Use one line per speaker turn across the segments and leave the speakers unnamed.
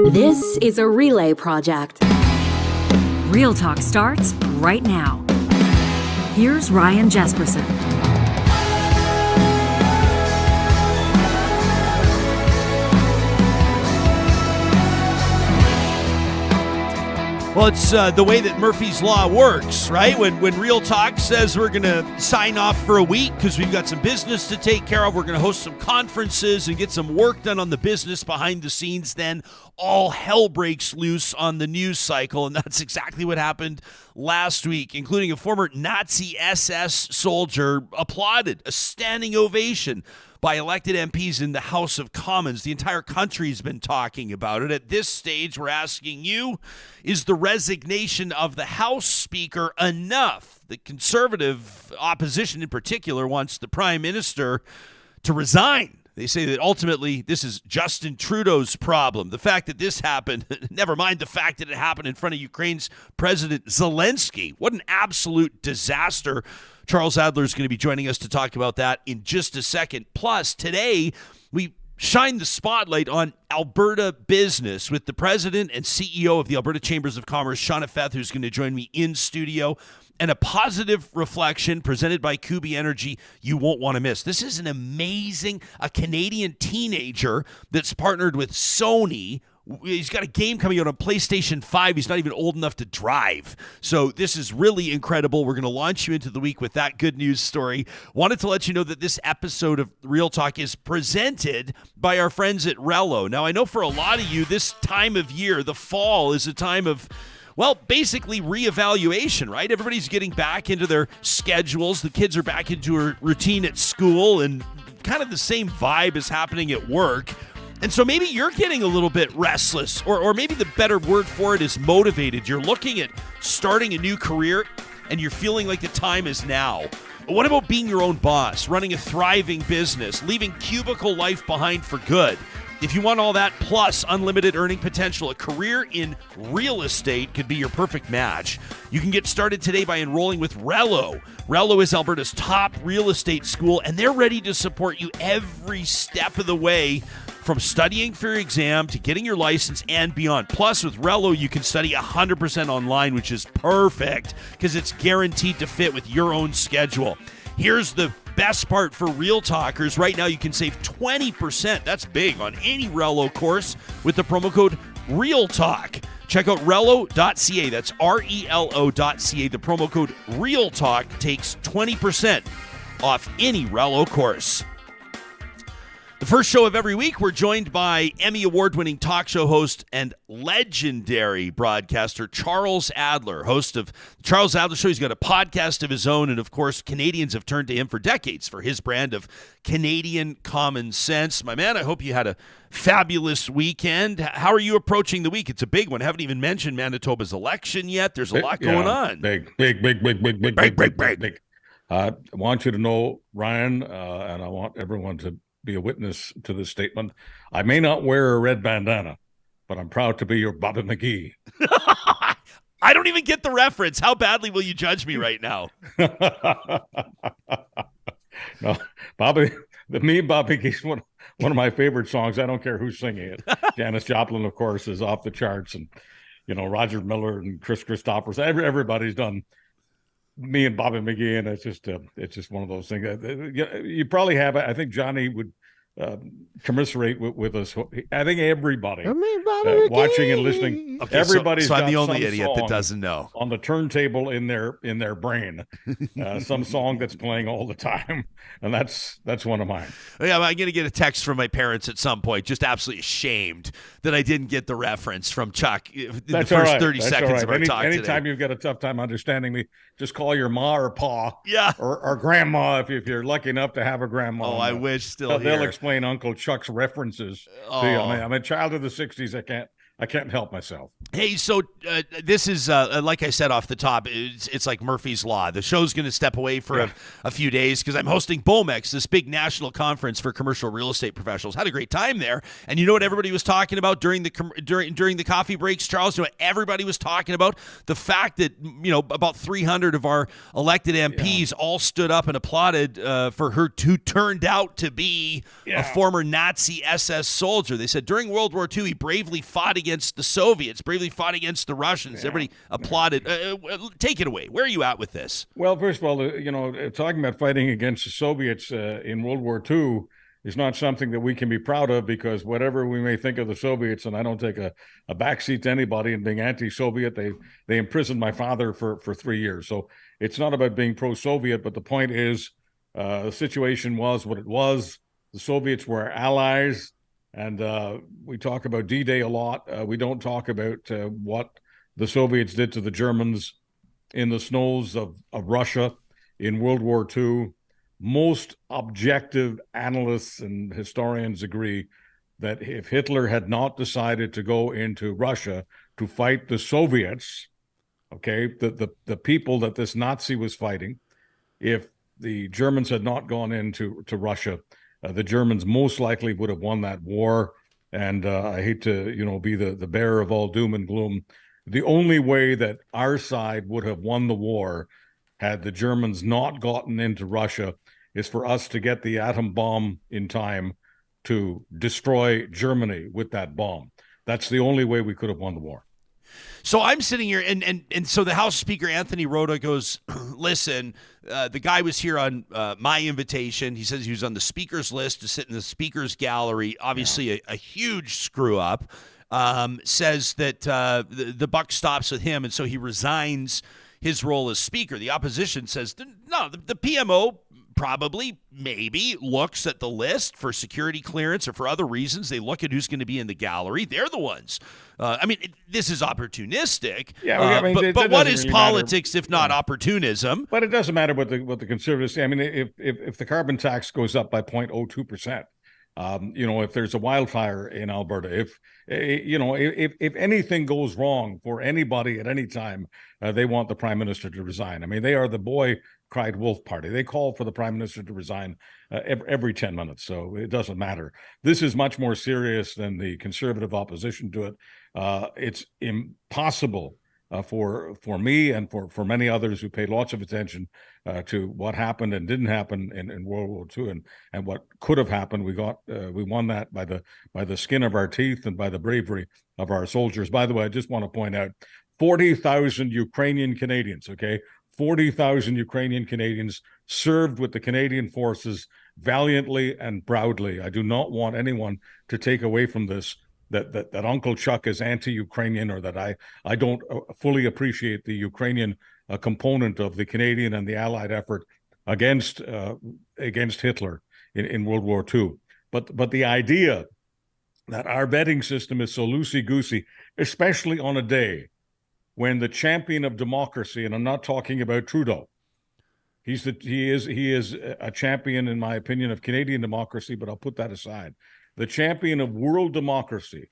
This is a relay project.
Real Talk starts right now. Here's Ryan Jesperson.
Well, it's the way that Murphy's Law works, right? When Real Talk says we're going to sign off for a week because we've got some business to take care of, we're going to host some conferences and get some work done on the business behind the scenes, then all hell breaks loose on the news cycle, and that's exactly what happened last week, including a former Nazi SS soldier applauded, a standing ovation by elected MPs in the House of Commons. The entire country's been talking about it. At this stage, we're asking you, is the resignation of the House Speaker enough? The Conservative opposition in particular wants the Prime Minister to resign. They say that ultimately this is Justin Trudeau's problem. The fact that this happened, never mind the fact that it happened in front of Ukraine's President Zelensky. What an absolute disaster. Charles Adler is going to be joining us to talk about that in just a second. Plus, today, we shine the spotlight on Alberta business with the president and CEO of the Alberta Chambers of Commerce, Shauna Feth, who's going to join me in studio, and a positive reflection presented by Kuby Energy you won't want to miss. This is an amazing, a Canadian teenager that's partnered with Sony. He's got a game coming out on PlayStation 5. He's not even old enough to drive. So this is really incredible. We're going to launch you into the week with that good news story. Wanted to let you know that this episode of Real Talk is presented by our friends at Rello. Now, I know for a lot of you, this time of year, the fall, is a time of, well, basically reevaluation, right? Everybody's getting back into their schedules. The kids are back into a routine at school, and kind of the same vibe is happening at work. And so maybe you're getting a little bit restless, or maybe the better word for it is motivated. You're looking at starting a new career, and you're feeling like the time is now. What about being your own boss, running a thriving business, leaving cubicle life behind for good? If you want all that, plus unlimited earning potential, a career in real estate could be your perfect match. You can get started today by enrolling with Rello. Rello is Alberta's top real estate school, and they're ready to support you every step of the way, from studying for your exam to getting your license and beyond. Plus, with Rello, you can study 100% online, which is perfect because it's guaranteed to fit with your own schedule. Here's the best part for Real Talkers. Right now, you can save 20%. That's big on any Rello course with the promo code REALTALK. Check out Rello.ca. That's RELO.ca. The promo code REALTALK takes 20% off any Rello course. The first show of every week, we're joined by Emmy Award-winning talk show host and legendary broadcaster Charles Adler, host of the Charles Adler Show. He's got a podcast of his own, and of course, Canadians have turned to him for decades for his brand of Canadian common sense. My man, I hope you had a fabulous weekend. How are you approaching the week? It's a big one. I haven't even mentioned Manitoba's election yet. There's a lot going on.
Big. I want you to know, Ryan, and I want everyone to be a witness to this statement. I may not wear a red bandana, but I'm proud to be your Bobby McGee.
I don't even get the reference. How badly will you judge me right now?
No, Bobby, me and Bobby McGee's one of my favorite songs. I don't care who's singing it. Janis Joplin, of course, is off the charts, and Roger Miller and Chris Christophers. Everybody's done me and Bobby McGee, and it's just one of those things. You probably have. I think Johnny would commiserate with us. I think everybody watching and listening. Okay, everybody's
so I'm the only idiot that doesn't know
on the turntable in their brain. Some song that's playing all the time, and that's one of mine.
Yeah, I'm gonna get a text from my parents at some point, just absolutely ashamed that I didn't get the reference from Chuck in the first 30 seconds of our talk today.
Anytime you've got a tough time understanding me, just call your ma or pa,
yeah,
or grandma if you're lucky enough to have a grandma.
Oh, I wish still here.
They'll explain Uncle Chuck's references to you. I'm a child of the 60s. I can't help myself.
Hey, so this is, like I said off the top, it's like Murphy's Law. The show's going to step away for a few days because I'm hosting BOMEX, this big national conference for commercial real estate professionals. Had a great time there. And you know what everybody was talking about during the coffee breaks, Charles? You know what everybody was talking about? The fact that, about 300 of our elected MPs all stood up and applauded for her who turned out to be a former Nazi SS soldier. They said during World War II, he bravely fought against against the Soviets, bravely fought against the Russians. Everybody applauded. Take it away. Where are you at with this?
Well, first of all, talking about fighting against the Soviets in World War II is not something that we can be proud of, because whatever we may think of the Soviets, and I don't take a backseat to anybody in being anti-Soviet, they imprisoned my father for 3 years. So it's not about being pro-Soviet, but the point is the situation was what it was. The Soviets were our allies, and we talk about D-Day a lot. We don't talk about what the Soviets did to the Germans in the snows of Russia in World War II. Most objective analysts and historians agree that if Hitler had not decided to go into Russia to fight the Soviets, okay, the people that this Nazi was fighting, if the Germans had not gone into Russia, the Germans most likely would have won that war. And I hate to, be the bearer of all doom and gloom. The only way that our side would have won the war, had the Germans not gotten into Russia, is for us to get the atom bomb in time to destroy Germany with that bomb. That's the only way we could have won the war.
So I'm sitting here, and so the House Speaker, Anthony Rota, goes, listen, the guy was here on my invitation. He says he was on the speaker's list to sit in the speaker's gallery. Obviously, a huge screw-up. Says that the buck stops with him, and so he resigns his role as speaker. The opposition says, no, the PMO probably, maybe, looks at the list for security clearance or for other reasons. They look at who's going to be in the gallery. They're the ones. This is opportunistic.
Yeah,
but what is politics if not opportunism?
But it doesn't matter what the conservatives say. I mean, if the carbon tax goes up by 0.02%, if there's a wildfire in Alberta, if anything goes wrong for anybody at any time, they want the prime minister to resign. I mean, they are the boy cried wolf party. They call for the prime minister to resign every 10 minutes. So it doesn't matter. This is much more serious than the conservative opposition to it. It's impossible for me and for many others who paid lots of attention to what happened and didn't happen in World War II and what could have happened. We won that by the skin of our teeth and by the bravery of our soldiers. By the way, I just want to point out 40,000 Ukrainian Canadians, okay? 40,000 Ukrainian Canadians served with the Canadian forces valiantly and proudly. I do not want anyone to take away from this that Uncle Chuck is anti-Ukrainian, or that I don't fully appreciate the Ukrainian component of the Canadian and the Allied effort against Hitler in World War II. But the idea that our vetting system is so loosey-goosey, especially on a day when the champion of democracy, and I'm not talking about Trudeau, he is a champion, in my opinion, of Canadian democracy, but I'll put that aside. The champion of world democracy,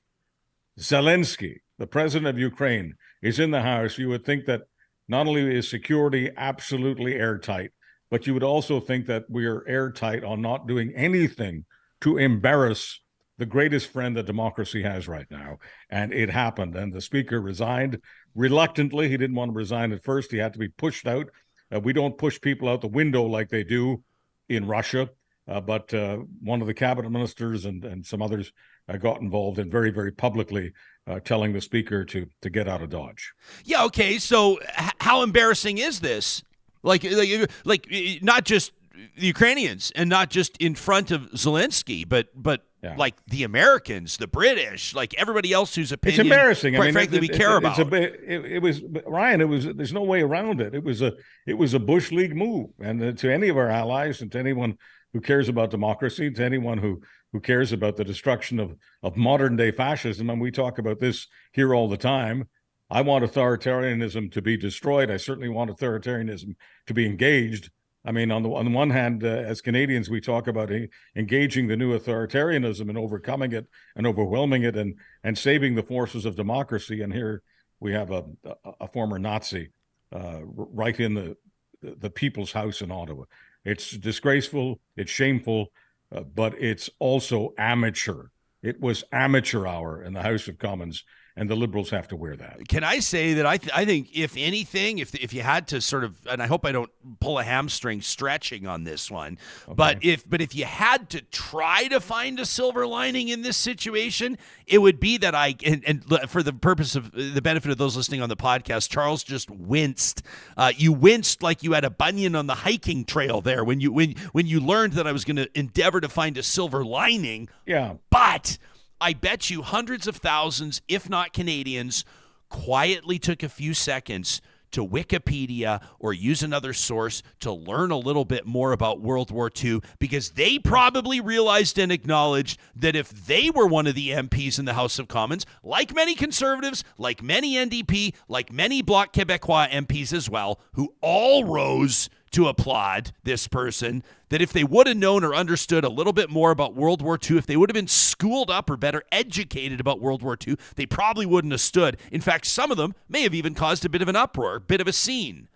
Zelensky, the president of Ukraine, is in the House. You would think that not only is security absolutely airtight, but you would also think that we are airtight on not doing anything to embarrass the greatest friend that democracy has right now. And it happened. And the speaker resigned reluctantly. He didn't want to resign at first. He had to be pushed out. We don't push people out the window like they do in Russia. But one of the cabinet ministers and some others got involved and very, very publicly telling the speaker to get out of Dodge.
Yeah, okay. So how embarrassing is this? Like not just the Ukrainians and not just in front of Zelensky, but yeah, like the Americans, the British, like everybody else whose opinion,
it's embarrassing.
Quite frankly, we care about.
It was Ryan. There's no way around it. It was a Bush League move, and to any of our allies and to anyone who cares about democracy, to anyone who cares about the destruction of modern day fascism, and we talk about this here all the time. I want authoritarianism to be destroyed. I certainly want authoritarianism to be engaged. I mean, on the one hand, as Canadians, we talk about engaging the new authoritarianism and overcoming it and overwhelming it and saving the forces of democracy. And here we have a former Nazi right in the People's House in Ottawa. It's disgraceful, it's shameful, but it's also amateur. It was amateur hour in the House of Commons. and the Liberals have to wear that.
Can I say that I think, if anything, if you had to sort of, and I hope I don't pull a hamstring stretching on this one,
Okay.
but if you had to try to find a silver lining in this situation, it would be that and for the purpose of the benefit of those listening on the podcast, Charles just winced. You winced like you had a bunion on the hiking trail there when you learned that I was going to endeavor to find a silver lining.
Yeah.
But I bet you hundreds of thousands, if not Canadians, quietly took a few seconds to Wikipedia or use another source to learn a little bit more about World War II, because they probably realized and acknowledged that if they were one of the MPs in the House of Commons, like many Conservatives, like many NDP, like many Bloc Québécois MPs as well, who all rose to applaud this person, that if they would have known or understood a little bit more about World War II, if they would have been schooled up or better educated about World War II, they probably wouldn't have stood. In fact, some of them may have even caused a bit of an uproar, a bit of a scene.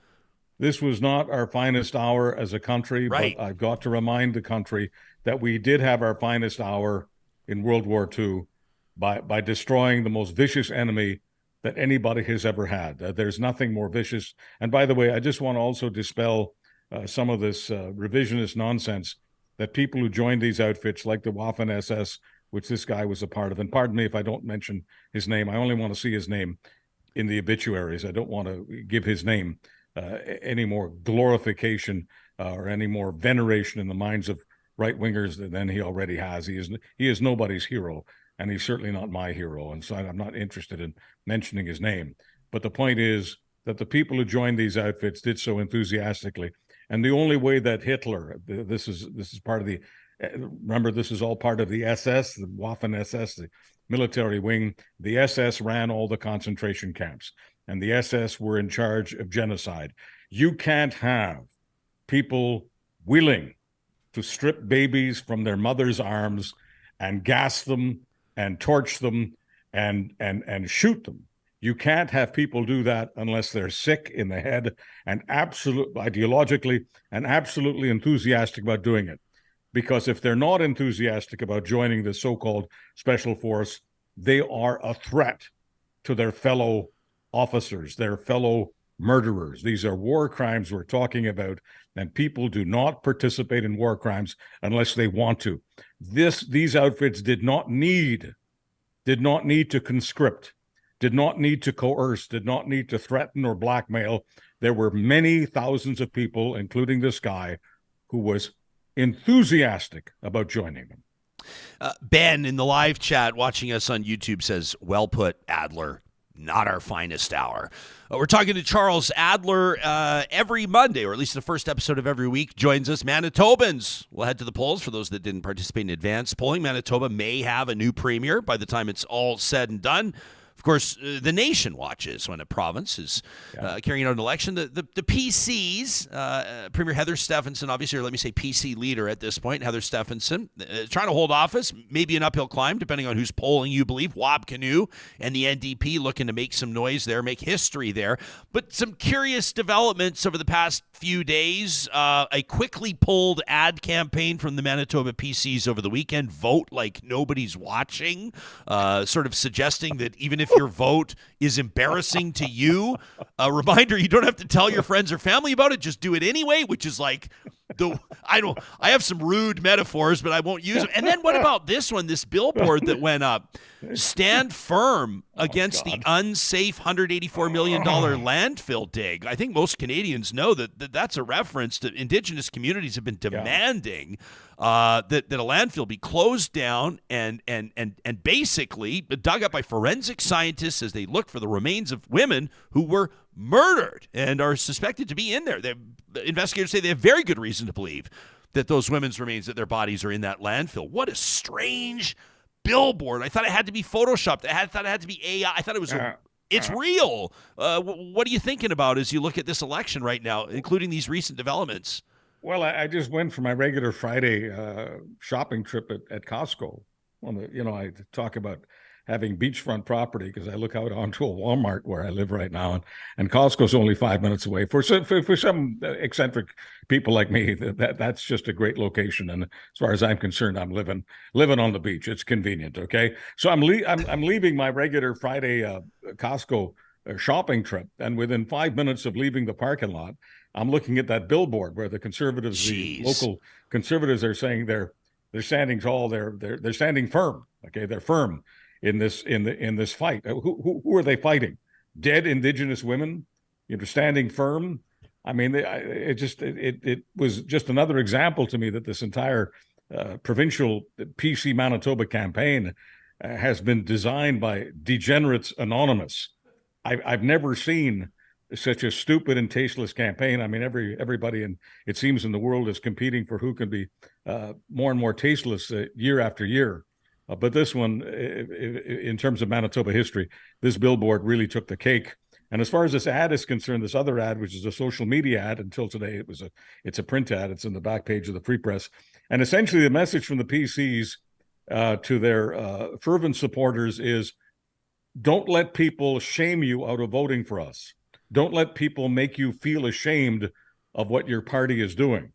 This was not our finest hour as a country,
Right.
But I've got to remind the country that we did have our finest hour in World War II by destroying the most vicious enemy that anybody has ever had. There's nothing more vicious. And by the way, I just want to also dispel some of this revisionist nonsense that people who joined these outfits, like the Waffen-SS, which this guy was a part of, and pardon me if I don't mention his name, I only want to see his name in the obituaries. I don't want to give his name any more glorification or any more veneration in the minds of right-wingers than he already has. He is nobody's hero, and he's certainly not my hero, and so I'm not interested in mentioning his name. But the point is that the people who joined these outfits did so enthusiastically. And the only way that Hitler, this is part of the, remember, this is all part of the SS, the Waffen-SS, the military wing. The SS ran all the concentration camps, and the SS were in charge of genocide. You can't have people willing to strip babies from their mother's arms and gas them and torch them and shoot them. You can't have people do that unless they're sick in the head and ideologically and absolutely enthusiastic about doing it. Because if they're not enthusiastic about joining the so-called special force, they are a threat to their fellow officers, their fellow murderers. These are war crimes we're talking about, and people do not participate in war crimes unless they want to. These outfits did not need to conscript, did not need to coerce, did not need to threaten or blackmail. There were many thousands of people, including this guy, who was enthusiastic about joining them.
Ben in the live chat watching us on YouTube says, well put, Adler. Not our finest hour. We're talking to Charles Adler every Monday, or at least the first episode of every week, joins us. Manitobans, we'll head to the polls for those that didn't participate in advance polling. Manitoba may have a new premier by the time it's all said and done. Of course, the nation watches when a province is carrying out an election. The PCs, Premier Heather Stefanson, obviously, or let me say PC leader at this point, Heather Stefanson, trying to hold office, maybe an uphill climb, depending on who's polling you believe. Wab Canoe and the NDP looking to make some noise there, make history there. But some curious developments over the past few days. A quickly pulled ad campaign from the Manitoba PCs over the weekend, vote like nobody's watching, sort of suggesting that even if your vote is embarrassing to you, a reminder, you don't have to tell your friends or family about it, just do it anyway, which is like I have some rude metaphors, but I won't use them. And then what about this one, this billboard that went up? Stand firm against the unsafe $184 million landfill dig. I think most Canadians know that's a reference to Indigenous communities have been demanding that a landfill be closed down and basically dug up by forensic scientists as they look for the remains of women who were murdered and are suspected to be in there. Investigators say they have very good reason to believe that those women's remains, that their bodies are in that landfill. What a strange billboard. I thought it had to be photoshopped. I thought it had to be AI. I thought it was it's real. What are you thinking about as you look at this election right now, including these recent developments?
Well, I just went for my regular Friday shopping trip at Costco. I talk about having beachfront property, because I look out onto a Walmart where I live right now, and Costco's only 5 minutes away. For some eccentric people like me, that's just a great location. And as far as I'm concerned, I'm living on the beach. It's convenient. Okay, so I'm leaving my regular Friday Costco shopping trip, and within 5 minutes of leaving the parking lot, I'm looking at that billboard where the conservatives, the local conservatives, are saying they're standing tall, they're standing firm. Okay, they're firm in this fight. Who are they fighting? Dead Indigenous women, standing firm. I mean, it was just another example to me that this entire provincial PC Manitoba campaign has been designed by degenerates anonymous. I've never seen such a stupid and tasteless campaign. I mean, everybody it seems in the world is competing for who can be more and more tasteless year after year. But this one, in terms of Manitoba history, this billboard really took the cake. And as far as this ad is concerned, this other ad, which is a social media ad, until today it's a print ad. It's in the back page of the Free Press. And essentially the message from the PCs to their fervent supporters is, don't let people shame you out of voting for us. Don't let people make you feel ashamed of what your party is doing,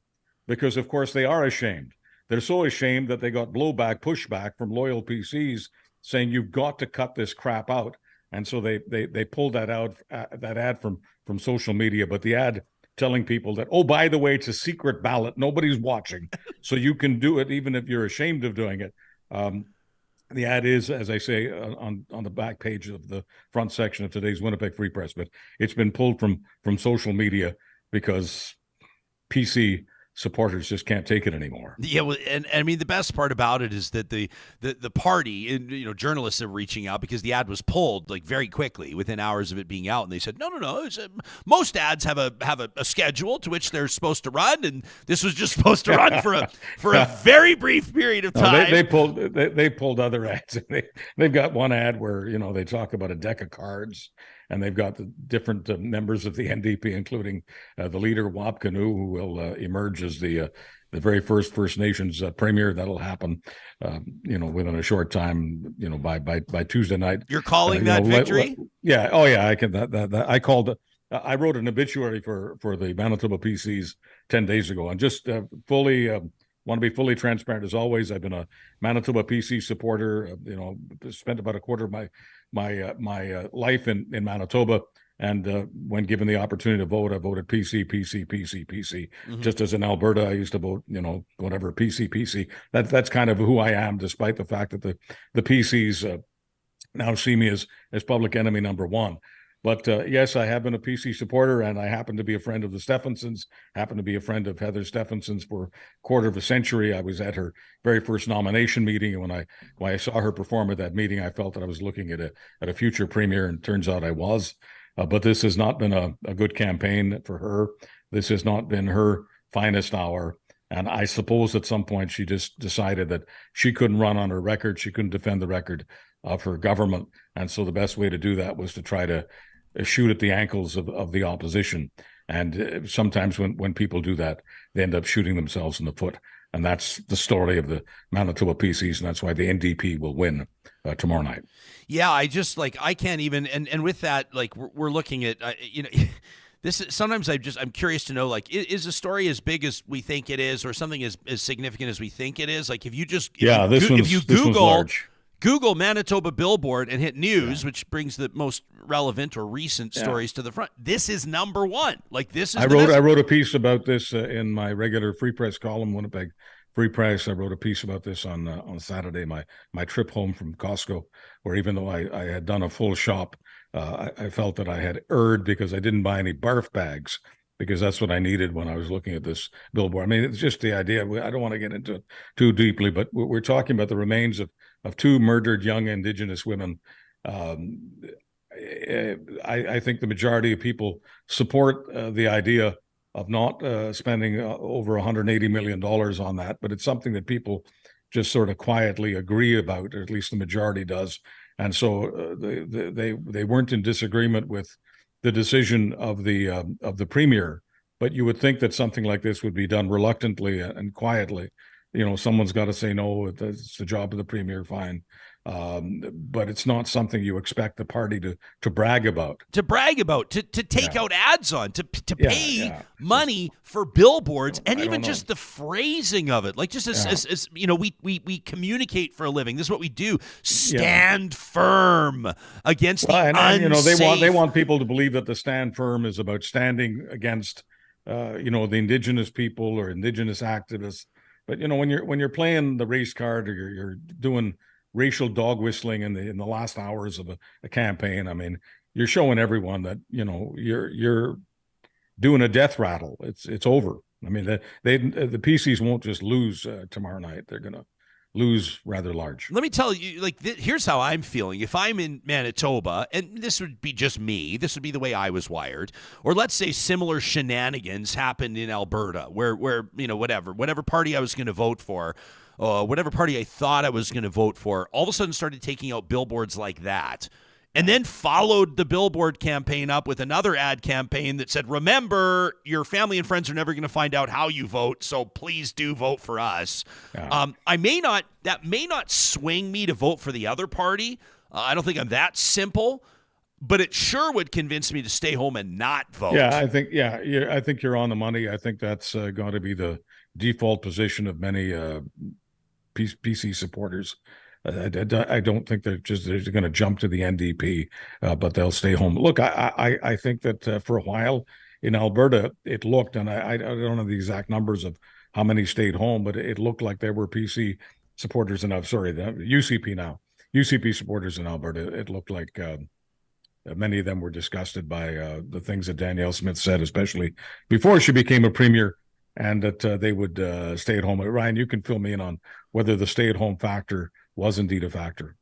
because of course they are ashamed. They're so ashamed that they got pushback from loyal PCs saying you've got to cut this crap out. And so they pulled that ad from social media, but the ad telling people that, oh, by the way, it's a secret ballot, nobody's watching, so you can do it even if you're ashamed of doing it. The ad is, as I say, on the back page of the front section of today's Winnipeg Free Press, but it's been pulled from social media because PC supporters just can't take it anymore.
Yeah, well, and I mean the best part about it is that the party, and journalists are reaching out because the ad was pulled like very quickly within hours of it being out, and they said no. Most ads have a schedule to which they're supposed to run, and this was just supposed to run for a very brief period of time.
They pulled other ads. They've got one ad where they talk about a deck of cards. And they've got the different members of the NDP, including the leader, Wap Kanu, who will emerge as the very first First Nations premier. That'll happen, within a short time, by Tuesday night.
You're calling that victory?
Yeah. Oh, yeah. I can. I called. I wrote an obituary for the Manitoba PCs 10 days ago, and just fully want to be fully transparent as always. I've been a Manitoba PC supporter. Spent about a quarter of my life in Manitoba, and when given the opportunity to vote, I voted PC. Mm-hmm. Just as in Alberta, I used to vote, whatever, PC. That's kind of who I am, despite the fact that the PCs now see me as public enemy number one. But yes, I have been a PC supporter, and I happen to be a friend of the Stephensons, happen to be a friend of Heather Stephenson's for a quarter of a century. I was at her very first nomination meeting, and when I saw her perform at that meeting, I felt that I was looking at a future premier, and turns out I was. But this has not been a good campaign for her. This has not been her finest hour. And I suppose at some point she just decided that she couldn't run on her record. She couldn't defend the record of her government. And so the best way to do that was to try to shoot at the ankles of the opposition. And sometimes when people do that, they end up shooting themselves in the foot. And that's the story of the Manitoba PCs, and that's why the NDP will win tomorrow night.
Yeah, I can't even, and with that, we're looking at, this is, sometimes I'm curious to know, is a story as big as we think it is, or something as significant as we think it is? If you Google Manitoba billboard and hit news, which brings the most relevant or recent stories to the front, this is number one. I
wrote a piece about this in my regular Free Press column, Winnipeg Free Press. I wrote a piece about this on Saturday, my trip home from Costco, where even though I had done a full shop, I felt that I had erred because I didn't buy any barf bags, because that's what I needed when I was looking at this billboard. I mean, it's just the idea. I don't want to get into it too deeply, but we're talking about the remains of two murdered young Indigenous women. I think the majority of people support the idea of not spending over $180 million on that, but it's something that people just sort of quietly agree about, or at least the majority does. And so they weren't in disagreement with the decision of the premier, but you would think that something like this would be done reluctantly and quietly. Someone's got to say no. It's the job of the premier. Fine, but it's not something you expect the party to brag about.
To take out ads on, to pay money
just,
for billboards, and even just the phrasing of it. Like just as we communicate for a living. This is what we do. Stand firm against the unsafe.
They want people to believe that the stand firm is about standing against the indigenous people or indigenous activists. But when you're playing the race card, or you're doing racial dog whistling in the last hours of a campaign, I mean, you're showing everyone that you're doing a death rattle. It's over. I mean, the PCs won't just lose tomorrow night. They're going to lose rather large.
Let me tell you, here's how I'm feeling. If I'm in Manitoba, and this would be just me, this would be the way I was wired, or let's say similar shenanigans happened in Alberta, where whatever party I was going to vote for, whatever party I thought I was going to vote for, all of a sudden started taking out billboards like that, and then followed the billboard campaign up with another ad campaign that said, remember, your family and friends are never going to find out how you vote, so please do vote for us. Yeah. That may not swing me to vote for the other party. I don't think I'm that simple, but it sure would convince me to stay home and not vote.
Yeah, I think you're on the money. I think that's got to be the default position of many PC supporters. I don't think they're going to jump to the NDP, but they'll stay home. Look, I think that for a while in Alberta, it looked, and I don't know the exact numbers of how many stayed home, but it looked like there were PC supporters the UCP supporters in Alberta. It looked like many of them were disgusted by the things that Danielle Smith said, especially before she became a premier, and that they would stay at home. Ryan, you can fill me in on whether the stay-at-home factor was indeed a factor.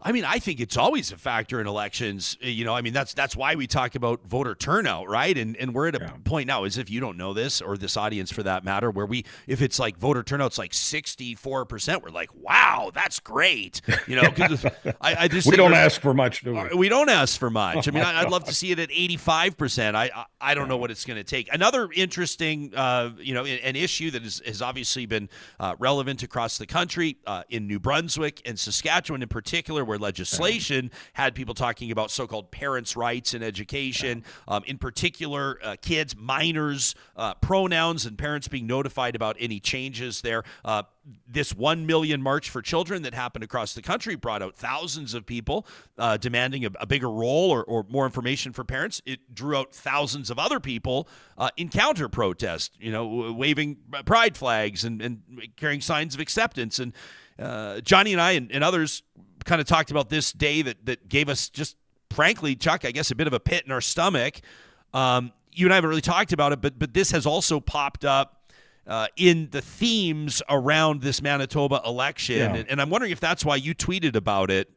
I mean, I think it's always a factor in elections. That's why we talk about voter turnout, right? And we're at a point now, as if you don't know this, or this audience for that matter, where if it's like voter turnout's like 64%, we're like, wow, that's great. Because I just
we don't ask for much, do we?
We don't ask for much. I mean, I'd love to see it at 85%. I don't know what it's going to take. Another interesting, an issue that has obviously been relevant across the country, in New Brunswick and Saskatchewan in particular, where legislation had people talking about so-called parents' rights in education, in particular, kids, minors, pronouns, and parents being notified about any changes there. This 1 million March for Children that happened across the country brought out thousands of people demanding a bigger role or more information for parents. It drew out thousands of other people in counter protest, waving pride flags and carrying signs of acceptance. And Johnny and I and others kind of talked about this day that gave us, just frankly, Chuck, I guess a bit of a pit in our stomach. You and I haven't really talked about it, but this has also popped up in the themes around this Manitoba election.
Yeah.
And I'm wondering if that's why you tweeted about it.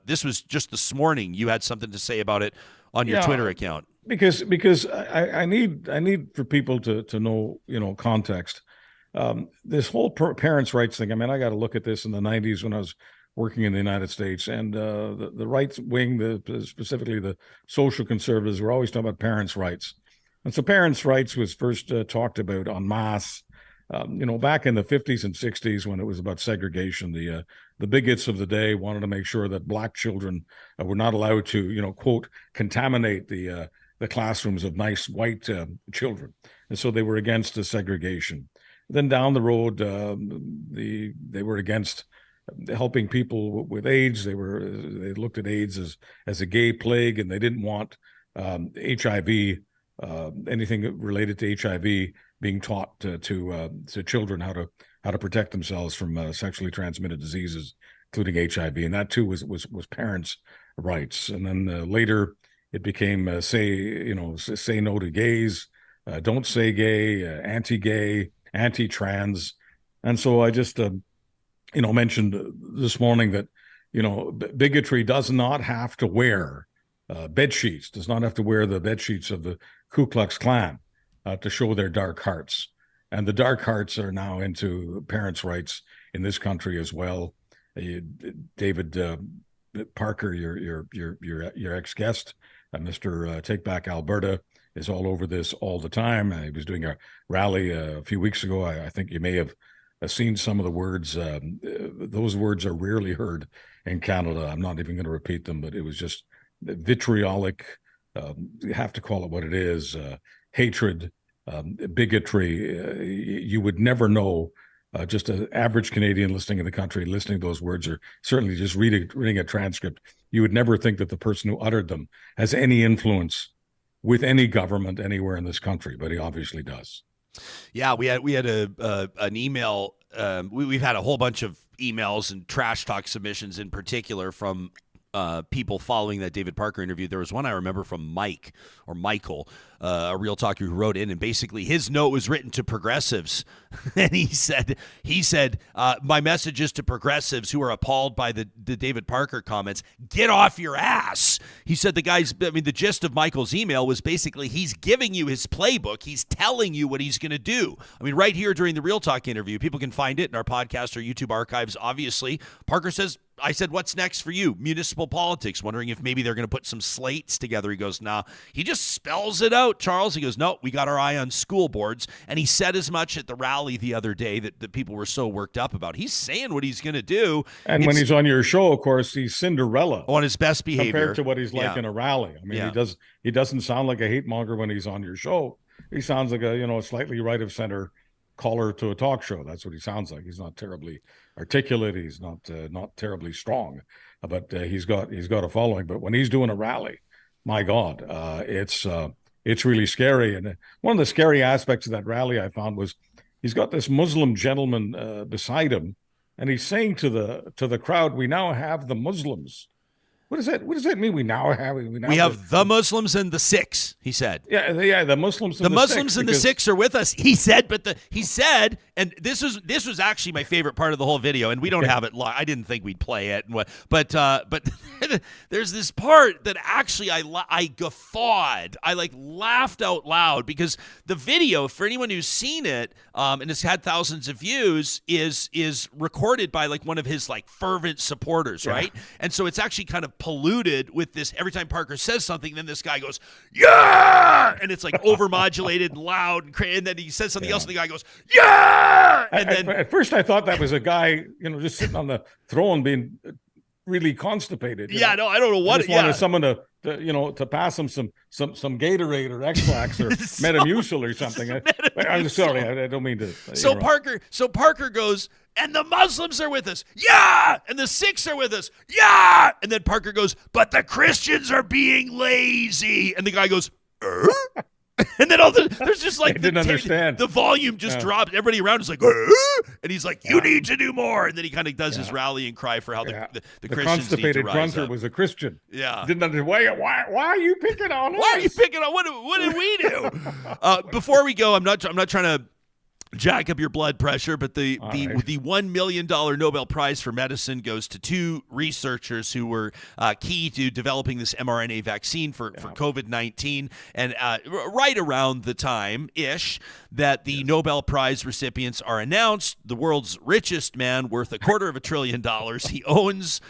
This was just this morning. You had something to say about it on your Twitter account.
Because I need for people to know, context. This whole parents' rights thing. I mean, I got to look at this in the 90s when I was working in the United States, and the right wing, specifically the social conservatives, were always talking about parents' rights. And so parents' rights was first talked about en masse, back in the 50s and 60s when it was about segregation. The bigots of the day wanted to make sure that black children were not allowed to, quote, contaminate the classrooms of nice white children. And so they were against the segregation. Then down the road, they were against helping people with AIDS. They looked at AIDS as a gay plague, and they didn't want HIV, anything related to HIV, being taught to children how to protect themselves from sexually transmitted diseases, including HIV. And that too was parents' rights. And then later it became say no to gays, don't say gay, anti-gay, anti-trans. And so I just mentioned this morning that bigotry does not have to wear bed sheets, does not have to wear the bed sheets of the Ku Klux Klan to show their dark hearts. And the dark hearts are now into parents' rights in this country as well. David Parker, your ex-guest, Mr. Take Back Alberta, is all over this all the time. He was doing a rally a few weeks ago. I think you may have seen some of the words. Those words are rarely heard in Canada. I'm not even going to repeat them, but it was just vitriolic. You have to call it what it is. Hatred, bigotry. You would never know. Just an average Canadian listening in the country, listening to those words, or certainly just reading a transcript, you would never think that the person who uttered them has any influence with any government anywhere in this country, but he obviously does.
Yeah, we had an email. We've had a whole bunch of emails and trash talk submissions in particular from people following that David Parker interview. There was one I remember from Michael, a real talker who wrote in, and basically his note was written to progressives, and he said, my message is to progressives who are appalled by the David Parker comments: get off your ass. He said the gist of Michael's email was basically he's giving you his playbook. He's telling you what he's going to do. I mean, right here during the Real Talk interview, people can find it in our podcast or YouTube archives. Obviously, Parker says, I said, what's next for you? Municipal politics, wondering if maybe they're going to put some slates together. He goes, nah. He just spells it out, Charles. He goes, no, we got our eye on school boards. And he said as much at the rally the other day that people were so worked up about. He's saying what he's going to do.
And when he's on your show, of course, he's Cinderella.
On his best behavior.
Compared to what he's like in a rally. I mean, he doesn't sound like a hate monger when he's on your show. He sounds like a slightly right of center caller to a talk show. That's what he sounds like. He's not terribly articulate. He's not terribly strong, but he's got a following. But when he's doing a rally, my God, it's really scary. And one of the scary aspects of that rally I found was he's got this Muslim gentleman beside him, and he's saying to the crowd, "We now have the Muslims." What does that mean? We have
the Muslims and the Sikhs, he said.
Yeah, the Muslims. And
the Muslims and the Sikhs are with us. He said, and this was actually my favorite part of the whole video, and we don't have it live. I didn't think we'd play it, but there's this part that actually I guffawed. I laughed out loud because the video, for anyone who's seen it, and it's had thousands of views, is recorded by one of his fervent supporters, right? And so it's actually kind of polluted with this. Every time Parker says something, then this guy goes, yeah, and it's overmodulated and loud, and then he says something else, and the guy goes, yeah, and then
at first I thought that was a guy, just sitting on the throne being really constipated.
No, I don't know what.
I just wanted someone to pass him some Gatorade or X-Lax or Metamucil or something. I'm sorry, I don't mean to.
So Parker goes, and the Muslims are with us, yeah, and the Sikhs are with us, yeah, and then Parker goes, but the Christians are being lazy, and the guy goes, and then there's just
didn't understand.
The volume just dropped. Everybody around is like, and he's like, you need to do more. And then he kind of does his rallying cry for how the Christians need to rise
grunter
up.
Was a Christian.
Yeah.
Didn't understand. Why are you picking on us?
Why are you picking on? What did we do? Before we go, I'm not trying to jack up your blood pressure, but the $1 million Nobel Prize for Medicine goes to two researchers who were key to developing this mRNA vaccine for COVID-19. And right around the time-ish that the Nobel Prize recipients are announced, the world's richest man worth $250 billion, he owns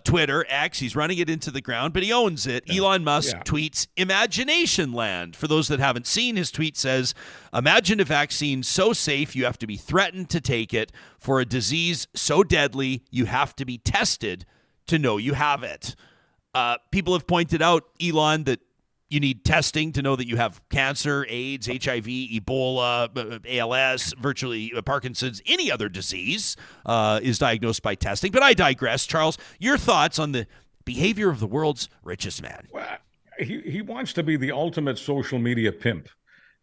Twitter, X, he's running it into the ground, but he owns it. Elon Musk tweets, Imagination Land. For those that haven't seen, his tweet says, imagine a vaccine so safe you have to be threatened to take it, for a disease so deadly you have to be tested to know you have it. People have pointed out, Elon, that you need testing to know that you have cancer, AIDS, HIV, Ebola, ALS, virtually Parkinson's, any other disease is diagnosed by testing. But I digress. Charles, your thoughts on the behavior of the world's richest man?
Well, he wants to be the ultimate social media pimp,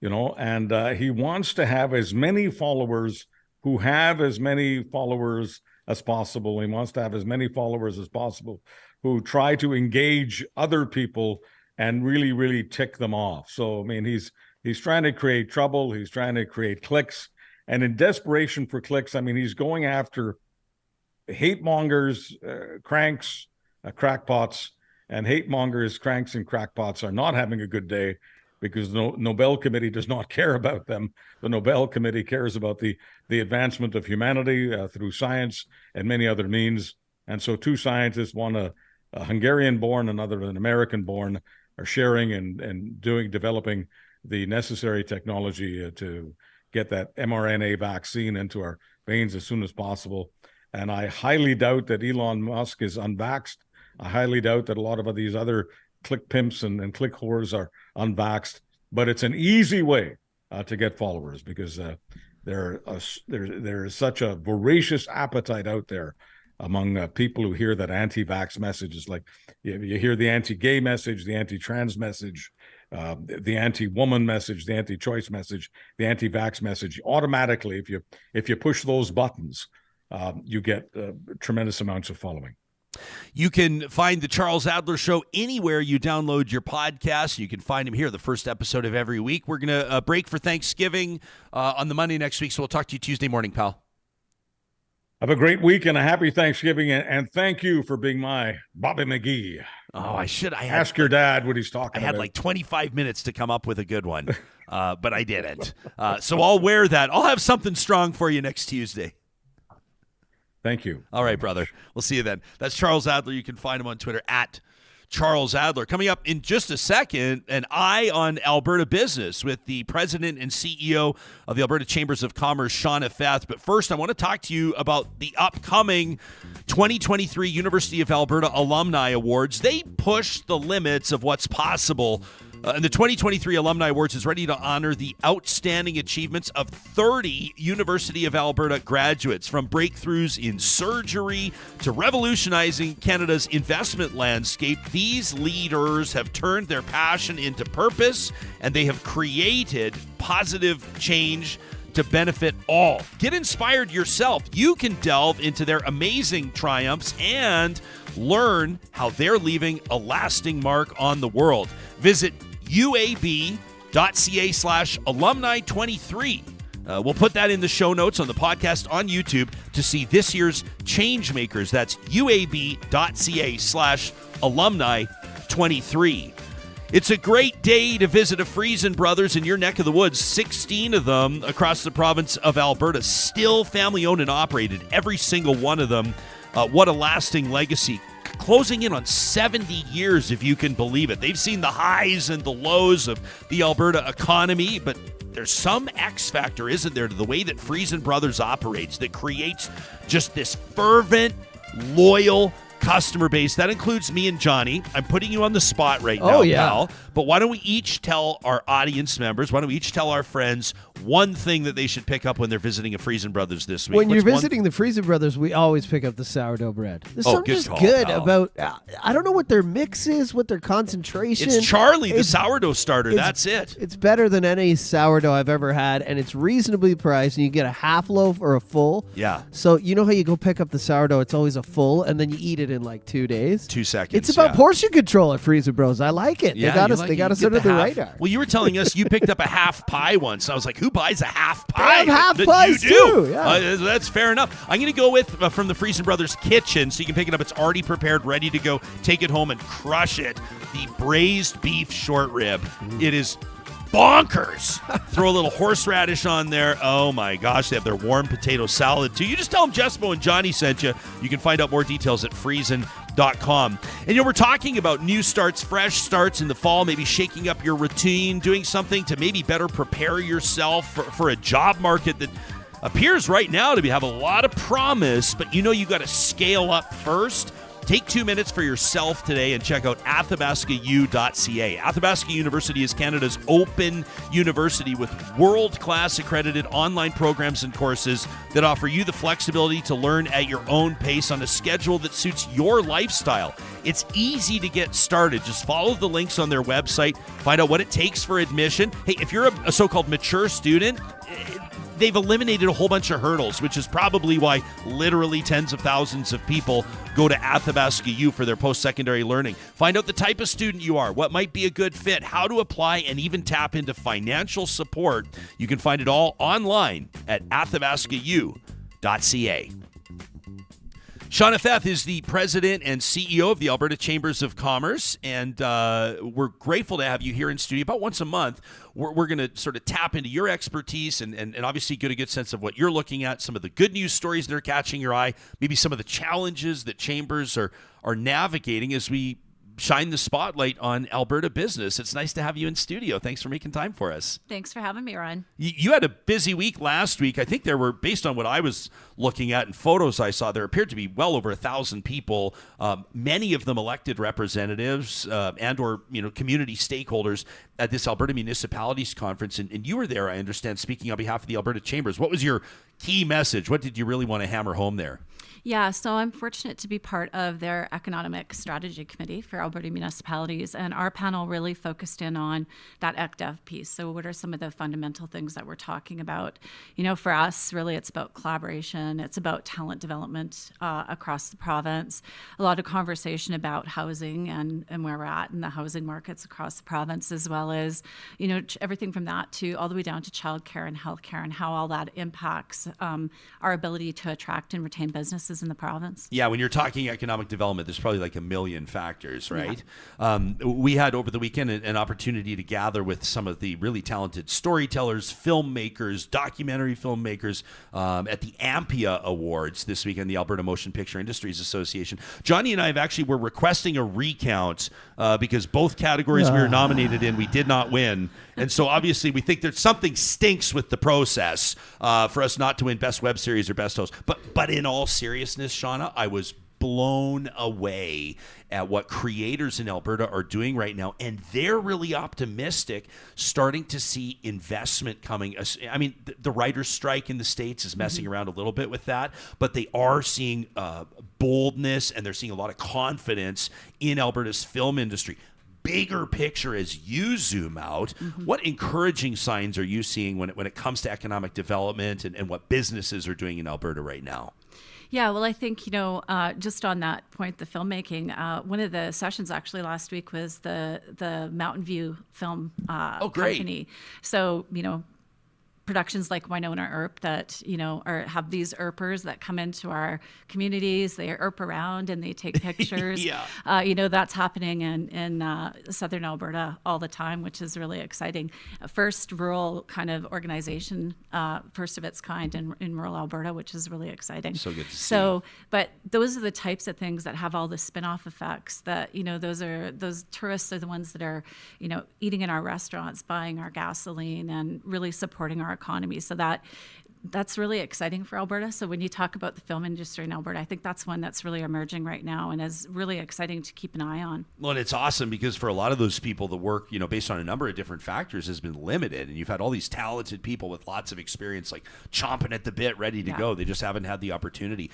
and he wants to have as many followers who have as many followers as possible. He wants to have as many followers as possible who try to engage other people and really, really tick them off. So, I mean, he's trying to create trouble. He's trying to create clicks. And in desperation for clicks, I mean, he's going after hate mongers, cranks, crackpots. And hate mongers, cranks, and crackpots are not having a good day because the Nobel Committee does not care about them. The Nobel Committee cares about the advancement of humanity through science and many other means. And so two scientists, one a Hungarian-born, another an American-born, are sharing and developing the necessary technology to get that mRNA vaccine into our veins as soon as possible. And I highly doubt that Elon Musk is unvaxxed. I highly doubt that a lot of these other click pimps and click whores are unvaxxed. But it's an easy way to get followers, because there is such a voracious appetite out there among people who hear that anti-vax message. Is like you hear the anti-gay message, the anti-trans message, the anti-woman message, the anti-choice message, the anti-vax message. Automatically, if you push those buttons, you get tremendous amounts of following.
You can find the Charles Adler Show anywhere you download your podcast. You can find him here, the first episode of every week. We're going to break for Thanksgiving on the Monday next week, so we'll talk to you Tuesday morning, pal.
Have a great week and a happy Thanksgiving, and thank you for being my Bobby McGee.
Oh, I
ask your dad what he's talking about.
I had like 25 minutes to come up with a good one, but I didn't. So I'll wear that. I'll have something strong for you next Tuesday.
Thank you.
All right, brother. We'll see you then. That's Charles Adler. You can find him on Twitter at Charles Adler. Coming up in just a second, an eye on Alberta business with the president and CEO of the Alberta Chambers of Commerce, Shauna Feth. But first, I want to talk to you about the upcoming 2023 University of Alberta Alumni Awards. They push the limits of what's possible. And the 2023 Alumni Awards is ready to honor the outstanding achievements of 30 University of Alberta graduates, from breakthroughs in surgery to revolutionizing Canada's investment landscape. These leaders have turned their passion into purpose, and they have created positive change to benefit all. Get inspired yourself. You can delve into their amazing triumphs and learn how they're leaving a lasting mark on the world. Visit uab.ca/alumni23. We'll put that in the show notes on the podcast on YouTube to see this year's Changemakers. That's uab.ca/alumni23. It's a great day to visit a Friesen Brothers in your neck of the woods. 16 of them across the province of Alberta, still family-owned and operated, every single one of them. What a lasting legacy. Closing in on 70 years, if you can believe it. They've seen the highs and the lows of the Alberta economy, but there's some X factor, isn't there, to the way that Friesen Brothers operates that creates just this fervent, loyal customer base. That includes me and Johnny. I'm putting you on the spot right now, pal. But why don't we each tell our audience members, why don't we each tell our friends one thing that they should pick up when they're visiting a Friesen Brothers this week?
When you're visiting the Friesen Brothers, we always pick up the sourdough bread. There's something just good about, I don't know what their mix is, what their concentration.
It's Charlie, the sourdough starter. That's it.
It's better than any sourdough I've ever had, and it's reasonably priced, and you get a half loaf or a full.
Yeah.
So you know how you go pick up the sourdough, it's always a full, and then you eat it in like 2 days?
2 seconds.
It's about portion control at Friesen Bros. I like it.
Yeah,
they got us under the radar.
Well, you were telling us you picked up a half pie once. I was like, who buys a half pie?
They have half pies too. Yeah.
That's fair enough. I'm going to go with from the Friesen Brothers kitchen, so you can pick it up. It's already prepared, ready to go. Take it home and crush it. The braised beef short rib. It is bonkers. Throw a little horseradish on there. Oh my gosh, they have their warm potato salad too. You just tell them Jespo and Johnny sent you. You can find out more details at friesen.com. And we're talking about new starts, fresh starts in the fall, maybe shaking up your routine, doing something to maybe better prepare yourself for a job market that appears right now to have a lot of promise, but you got to scale up first. Take 2 minutes for yourself today and check out athabascau.ca. Athabasca University is Canada's open university with world-class accredited online programs and courses that offer you the flexibility to learn at your own pace on a schedule that suits your lifestyle. It's easy to get started. Just follow the links on their website. Find out what it takes for admission. Hey, if you're a so-called mature student, they've eliminated a whole bunch of hurdles, which is probably why literally tens of thousands of people go to Athabasca U for their post-secondary learning. Find out the type of student you are, what might be a good fit, how to apply, and even tap into financial support. You can find it all online at athabascau.ca. Shauna Feth is the president and CEO of the Alberta Chambers of Commerce, and we're grateful to have you here in studio about once a month. We're going to sort of tap into your expertise and obviously get a good sense of what you're looking at, some of the good news stories that are catching your eye, maybe some of the challenges that Chambers are navigating as we shine the spotlight on Alberta business. It's nice to have you in studio. Thanks for making time for us.
Thanks for having me, Ryan.
You had a busy week last week. I think there were, based on what I was looking at and photos I saw, there appeared to be well over 1,000 people, many of them elected representatives and or community stakeholders at this Alberta Municipalities Conference. And you were there, I understand, speaking on behalf of the Alberta Chambers. What was your key message? What did you really want to hammer home there?
Yeah, so I'm fortunate to be part of their Economic Strategy Committee for Alberta municipalities, and our panel really focused in on that ECDEV piece. So what are some of the fundamental things that we're talking about? For us, really, it's about collaboration. It's about talent development across the province. A lot of conversation about housing and where we're at in the housing markets across the province, as well as, everything from that to all the way down to childcare and healthcare and how all that impacts our ability to attract and retain businesses in the province.
Yeah, when you're talking economic development, there's probably like a million factors, right? Yeah. We had over the weekend an opportunity to gather with some of the really talented storytellers, filmmakers, documentary filmmakers at the AMPIA Awards this weekend, the Alberta Motion Picture Industries Association. Johnny and I were requesting a recount because both categories we were nominated in, we did not win. And so obviously we think there's something stinks with the process for us not to win Best Web Series or Best Host. But in all seriousness, Shauna, I was blown away at what creators in Alberta are doing right now, and they're really optimistic, starting to see investment coming. I mean, the writers' strike in the States is messing around a little bit with that, but they are seeing boldness, and they're seeing a lot of confidence in Alberta's film industry. Bigger picture as you zoom out, what encouraging signs are you seeing when it comes to economic development and what businesses are doing in Alberta right now?
Yeah, well, I think, just on that point, the filmmaking, one of the sessions actually last week was the Mountain View Film Company. So, productions like Winona Earp that, have these Earpers that come into our communities, they Earp around and they take pictures. That's happening in Southern Alberta all the time, which is really exciting. First rural kind of organization, first of its kind in rural Alberta, which is really exciting.
So good to see.
But those are the types of things that have all the spin-off effects that, those tourists are the ones that are, eating in our restaurants, buying our gasoline and really supporting our economy. So that's really exciting for Alberta. So when you talk about the film industry in Alberta, I think that's one that's really emerging right now and is really exciting to keep an eye on.
Well, and it's awesome because for a lot of those people, the work, based on a number of different factors has been limited. And you've had all these talented people with lots of experience, like chomping at the bit, ready to go. They just haven't had the opportunity.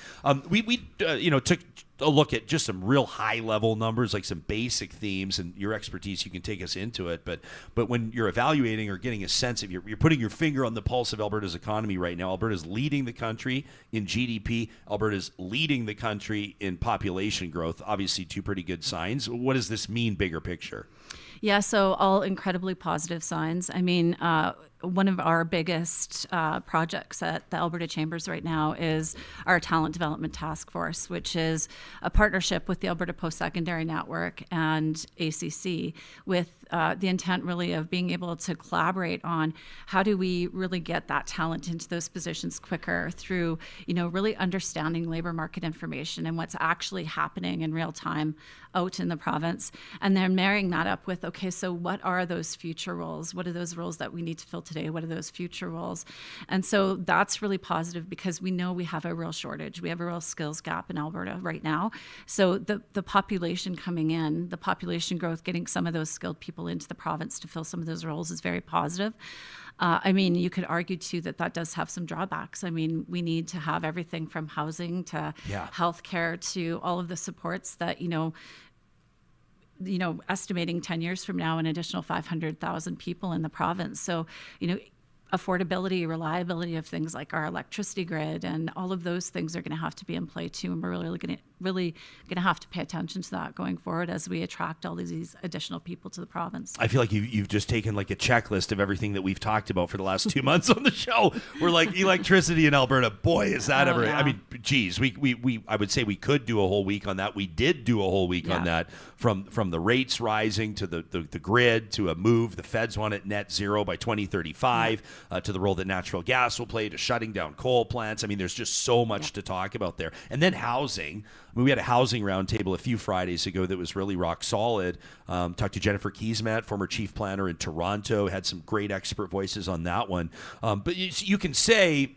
We took a look at just some real high level numbers, like some basic themes, and your expertise, you can take us into it. But when you're evaluating or getting a sense of, you're putting your finger on the pulse of Alberta's economy right now. Alberta's leading the country in GDP. Alberta's leading the country in population growth. Obviously, two pretty good signs. What does this mean, bigger picture?
Yeah, so all incredibly positive signs. I mean, one of our biggest projects at the Alberta Chambers right now is our Talent Development Task Force, which is a partnership with the Alberta Post-Secondary Network and ACC with the intent really of being able to collaborate on how do we really get that talent into those positions quicker through, really understanding labor market information and what's actually happening in real time out in the province. And then marrying that up with, okay, so what are those future roles? What are those roles that we need to fill today? What are those future roles? And so that's really positive because we know we have a real shortage. We have a real skills gap in Alberta right now. So the population coming in, the population growth, getting some of those skilled people into the province to fill some of those roles is very positive. You could argue too that does have some drawbacks. I mean, we need to have everything from housing to healthcare to all of the supports that, estimating 10 years from now, an additional 500,000 people in the province. So, affordability, reliability of things like our electricity grid and all of those things are going to have to be in play too. And we're really going to have to pay attention to that going forward as we attract all these additional people to the province.
I feel like you've just taken like a checklist of everything that we've talked about for the last 2 months on the show. We're like electricity in Alberta. Boy, is that ever. Yeah. I mean, geez, I would say we could do a whole week on that. We did do a whole week on that, from the rates rising to the grid to a move. The feds want it net zero by 2035. to the role that natural gas will play, to shutting down coal plants. I mean, there's just so much to talk about there. And then housing. I mean, we had a housing roundtable a few Fridays ago that was really rock solid. Talked to Jennifer Keesmaat, former chief planner in Toronto, had some great expert voices on that one. But you can say,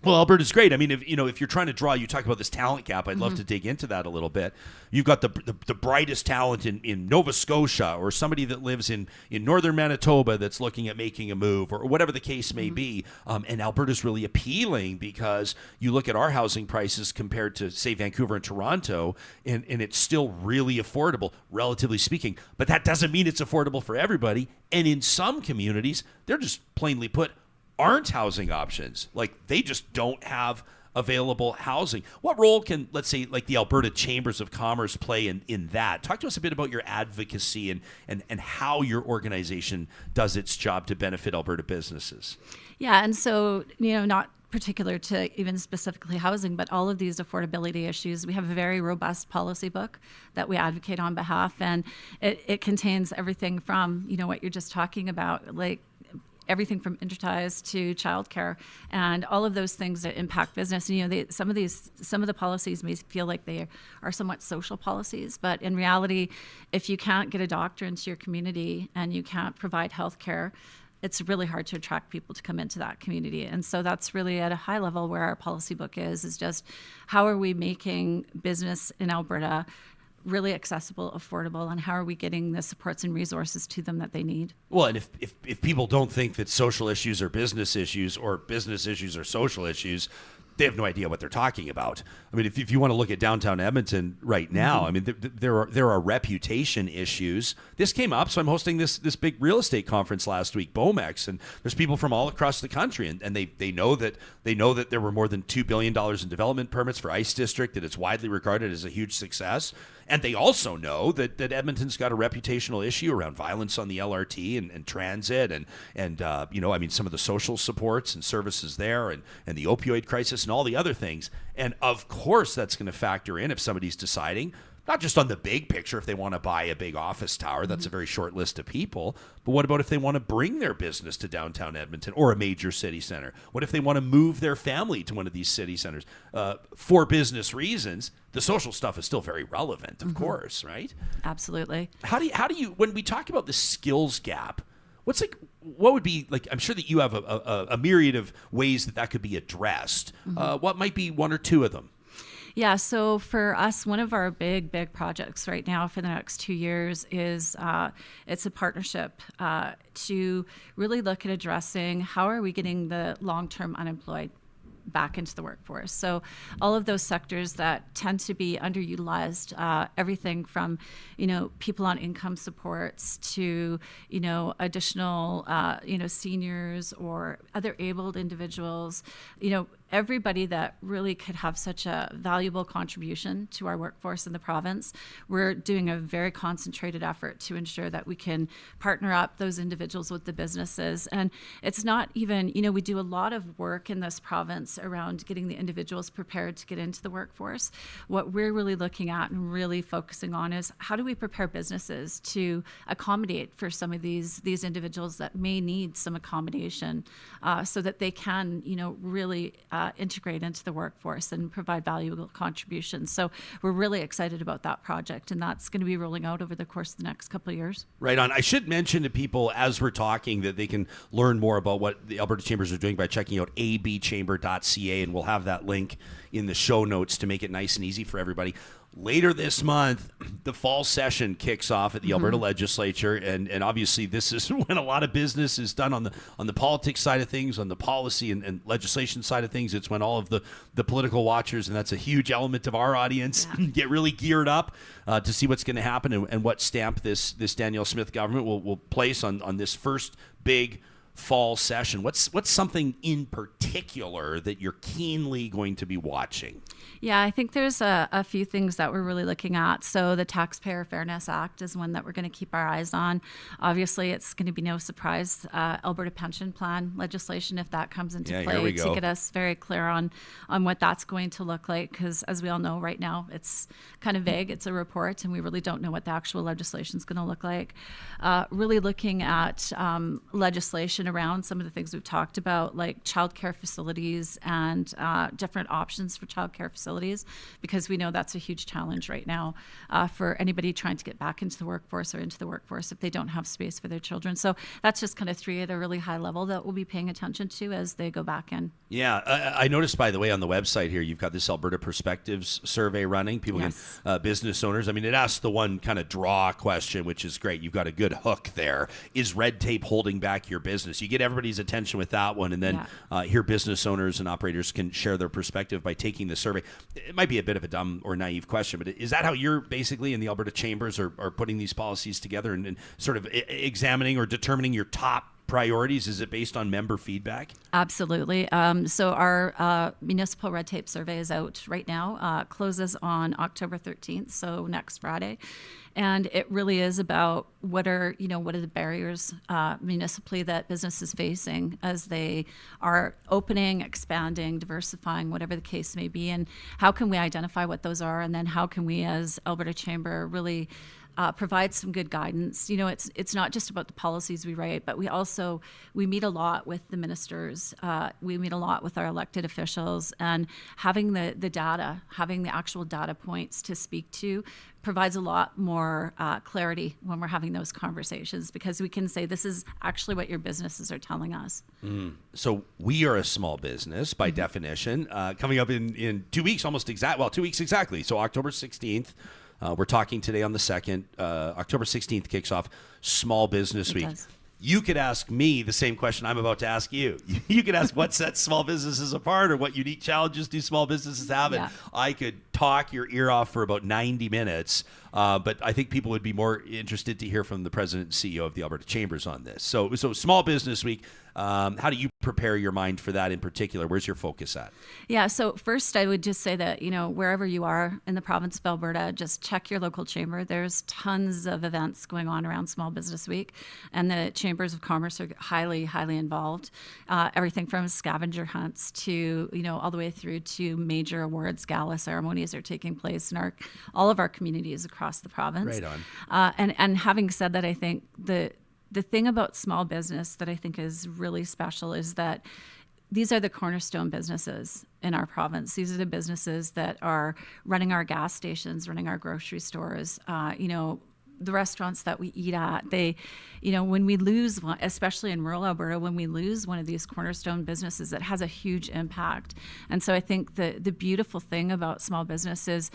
well, Alberta's great. I mean, if you're trying to draw, you talk about this talent gap. I'd love to dig into that a little bit. You've got the brightest talent in Nova Scotia, or somebody that lives in northern Manitoba that's looking at making a move, or whatever the case may be. And Alberta's really appealing because you look at our housing prices compared to, say, Vancouver and Toronto, and it's still really affordable, relatively speaking. But that doesn't mean it's affordable for everybody. And in some communities, they're just plainly put, aren't housing options. Like, they just don't have available housing. What role can, let's say, like the Alberta Chambers of Commerce play in that? Talk to us a bit about your advocacy and how your organization does its job to benefit Alberta businesses.
Yeah, and so, not particular to even specifically housing, but all of these affordability issues. We have a very robust policy book that we advocate on behalf, and it contains everything from, what you're just talking about, like everything from interties to childcare and all of those things that impact business. And, some of the policies may feel like they are somewhat social policies, but in reality, if you can't get a doctor into your community and you can't provide health care, it's really hard to attract people to come into that community. And so that's really at a high level where our policy book is just how are we making business in Alberta really accessible, affordable, and how are we getting the supports and resources to them that they need?
Well, and if people don't think that social issues are business issues or business issues are social issues, they have no idea what they're talking about. I mean, if you want to look at downtown Edmonton right now, I mean, there are reputation issues. This came up, so I'm hosting this big real estate conference last week, BOMEX, and there's people from all across the country, and they know that there were more than $2 billion in development permits for ICE District, that it's widely regarded as a huge success. And they also know that Edmonton's got a reputational issue around violence on the LRT and transit and some of the social supports and services there and the opioid crisis and all the other things. And of course that's going to factor in if somebody's deciding, not just on the big picture, if they want to buy a big office tower, that's a very short list of people. But what about if they want to bring their business to downtown Edmonton or a major city center? What if they want to move their family to one of these city centers? For business reasons, the social stuff is still very relevant, of course, right?
Absolutely.
How do you, when we talk about the skills gap, what would be, like, I'm sure that you have a myriad of ways that could be addressed. What might be one or two of them?
Yeah, so for us, one of our big projects right now for the next 2 years is it's a partnership to really look at addressing how are we getting the long-term unemployed back into the workforce. So all of those sectors that tend to be underutilized, everything from, people on income supports to, additional, seniors or other abled individuals, everybody that really could have such a valuable contribution to our workforce in the province. We're doing a very concentrated effort to ensure that we can partner up those individuals with the businesses. And it's not even, we do a lot of work in this province around getting the individuals prepared to get into the workforce. What we're really looking at and really focusing on is how do we prepare businesses to accommodate for some of these individuals that may need some accommodation so that they can, really integrate into the workforce and provide valuable contributions. So we're really excited about that project, and that's going to be rolling out over the course of the next couple of years.
Right on. I should mention to people as we're talking that they can learn more about what the Alberta Chambers are doing by checking out abchamber.ca, and we'll have that link in the show notes to make it nice and easy for everybody. Later this month, the fall session kicks off at the Alberta Legislature, and obviously this is when a lot of business is done on the politics side of things, on the policy and legislation side of things. It's when all of the political watchers, and that's a huge element of our audience, get really geared up to see what's going to happen and what stamp this Danielle Smith government will place on this first big fall session. What's something in particular that you're keenly going to be watching?
Yeah, I think there's a few things that we're really looking at. So the Taxpayer Fairness Act is one that we're going to keep our eyes on. Obviously, it's going to be no surprise. Alberta Pension Plan legislation, if that comes into play, to get us very clear on what that's going to look like. Because as we all know right now, it's kind of vague. It's a report, and we really don't know what the actual legislation is going to look like. Really looking at legislation around some of the things we've talked about, like childcare facilities and different options for childcare facilities, because we know that's a huge challenge right now for anybody trying to get back into the workforce or into the workforce if they don't have space for their children. So that's just kind of three at a really high level that we'll be paying attention to as they go back in.
Yeah, I noticed, by the way, on the website here, you've got this Alberta Perspectives survey running. People can, business owners, I mean, it asks the one kind of draw question, which is great. You've got a good hook there. Is red tape holding back your business? You get everybody's attention with that one, and then here business owners and operators can share their perspective by taking the survey. It might be a bit of a dumb or naive question, but is that how you're basically in the Alberta Chambers are putting these policies together and sort of examining or determining your top priorities? Is it based on member feedback?
Absolutely. So our municipal red tape survey is out right now, closes on October 13th, so next Friday. And it really is about what are the barriers municipally that business is facing as they are opening, expanding, diversifying, whatever the case may be, and how can we identify what those are, and then how can we as Alberta Chamber really provide some good guidance. It's not just about the policies we write, but we meet a lot with the ministers. We meet a lot with our elected officials, and having the data, having the actual data points to speak to provides a lot more clarity when we're having those conversations, because we can say this is actually what your businesses are telling us.
So we are a small business by definition, coming up in 2 weeks, 2 weeks exactly. So October 16th. We're talking today on the 2nd. October 16th kicks off Small Business Week. You could ask me the same question I'm about to ask you. You could ask what sets small businesses apart, or what unique challenges do small businesses have, and I could talk your ear off for about 90 minutes. But I think people would be more interested to hear from the president and CEO of the Alberta Chambers on this. So Small Business Week, how do you prepare your mind for that in particular? Where's your focus at?
Yeah, so first I would just say that, wherever you are in the province of Alberta, just check your local chamber. There's tons of events going on around Small Business Week, and the Chambers of Commerce are highly, highly involved. Everything from scavenger hunts to, all the way through to major awards, gala ceremonies are taking place in all of our communities across the province.
Right on.
And having said that, I think the thing about small business that I think is really special is that these are the cornerstone businesses in our province. These are the businesses that are running our gas stations, running our grocery stores, the restaurants that we eat at. When we lose one, especially in rural Alberta, when we lose one of these cornerstone businesses, it has a huge impact. And so I think the beautiful thing about small businesses,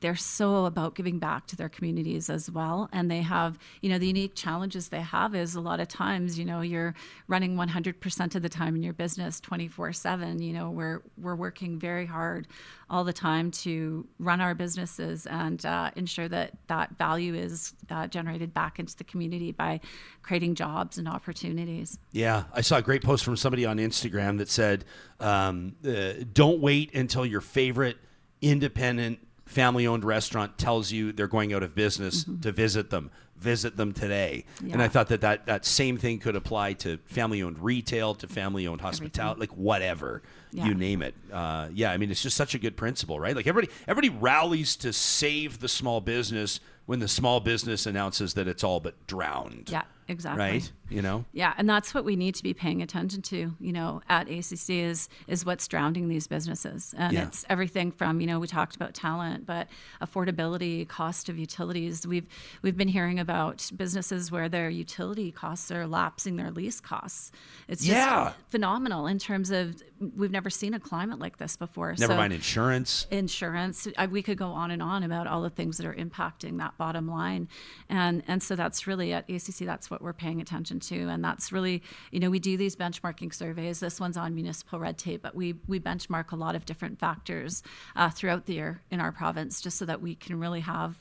they're so about giving back to their communities as well. And they have, the unique challenges they have is a lot of times, you're running 100% of the time in your business 24/7. We're working very hard all the time to run our businesses and ensure that value is generated back into the community by creating jobs and opportunities.
Yeah, I saw a great post from somebody on Instagram that said, don't wait until your favorite independent family-owned restaurant tells you they're going out of business to visit them. Visit them today. Yeah. And I thought that same thing could apply to family-owned retail, to family-owned hospitality, like whatever, you name it. It's just such a good principle, right? Like everybody rallies to save the small business when the small business announces that it's all but drowned. Yeah,
exactly.
Right?
Yeah, and that's what we need to be paying attention to, at ACC is what's drowning these businesses. And it's everything from, we talked about talent, but affordability, cost of utilities. We've been hearing about businesses where their utility costs are lapsing their lease costs. It's just phenomenal in terms of, we've never seen a climate like this before.
Never mind insurance.
We could go on and on about all the things that are impacting that bottom line. And so that's really at ACC, that's what we're paying attention to. And that's really, we do these benchmarking surveys. This one's on municipal red tape, but we benchmark a lot of different factors throughout the year in our province, just so that we can really have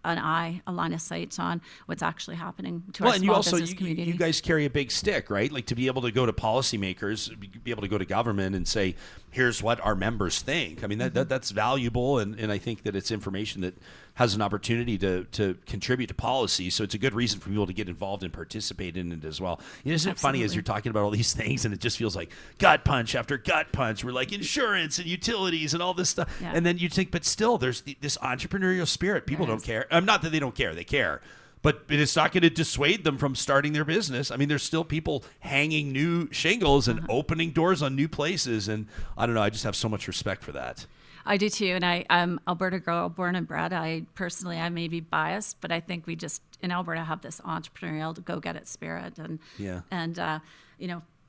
a line of sight on what's actually happening to our
and
small business community.
You guys carry a big stick, right? Like to be able to go to policymakers, be able to go to government and say, here's what our members think. I mean, that's valuable, and I think that it's information that has an opportunity to contribute to policy. So it's a good reason for people to get involved and participate in it as well. Isn't it funny as you're talking about all these things, and it just feels like gut punch after gut punch. We're like insurance and utilities and all this stuff. Yeah. And then you think, but still, there's this entrepreneurial spirit. People don't care. Not that they don't care. They care. But it's not going to dissuade them from starting their business. I mean, there's still people hanging new shingles and opening doors on new places. And I don't know. I just have so much respect for that.
I do too, and I'm Alberta girl, born and bred. I may be biased, but I think we just in Alberta have this entrepreneurial go-get-it spirit, and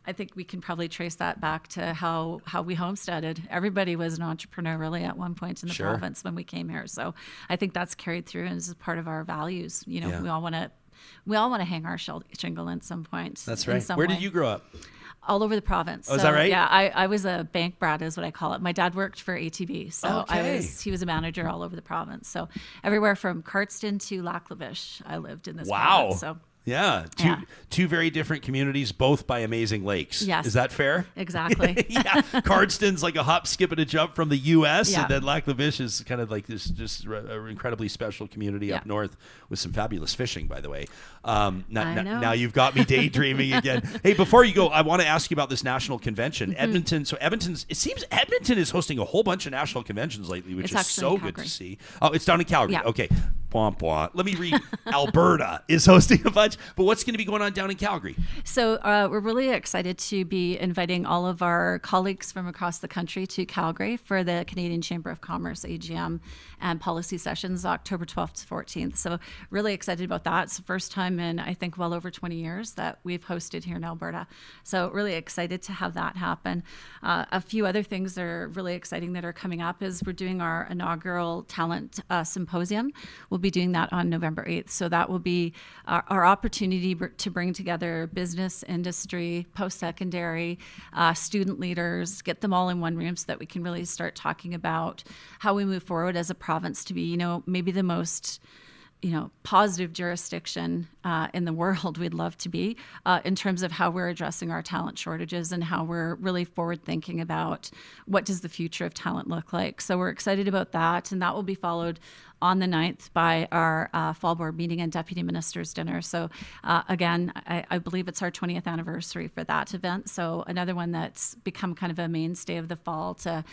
I think we can probably trace that back to how we homesteaded. Everybody was an entrepreneur really at one point in the province when we came here. So I think that's carried through and is part of our values. We all want to hang our shingle at some point.
That's right. Where did you grow up?
All over the province.
Oh, is that right?
Yeah, I was a bank brat, is what I call it. My dad worked for ATB, so he was a manager all over the province. So everywhere from Cardston to Lac La Biche, I lived in this province. So.
Yeah, two very different communities, both by amazing lakes.
Yes.
Is that fair?
Exactly.
Yeah. Cardston's like a hop, skip, and a jump from the U.S., and then Lac La Biche is kind of like this just incredibly special community up north with some fabulous fishing, by the way. Now you've got me daydreaming again. Hey, before you go, I want to ask you about this national convention. Edmonton. So it seems Edmonton is hosting a whole bunch of national conventions lately, which is so good to see. Oh, it's down in Calgary.
Yeah.
Okay. Let me read. Alberta is hosting a bunch, but what's going to be going on down in Calgary?
So we're really excited to be inviting all of our colleagues from across the country to Calgary for the Canadian Chamber of Commerce AGM and policy sessions, October 12th to 14th. So really excited about that. It's the first time in, I think, well over 20 years that we've hosted here in Alberta. So really excited to have that happen. A few other things that are really exciting that are coming up is we're doing our inaugural talent symposium. We'll be doing that on November 8th. So that will be our opportunity to bring together business, industry, post-secondary, student leaders, get them all in one room so that we can really start talking about how we move forward as a province to be, maybe the most positive jurisdiction in the world we'd love to be in terms of how we're addressing our talent shortages and how we're really forward thinking about what does the future of talent look like. So we're excited about that, and that will be followed on the 9th by our fall board meeting and deputy minister's dinner. So again, I believe it's our 20th anniversary for that event. So another one that's become kind of a mainstay of the fall to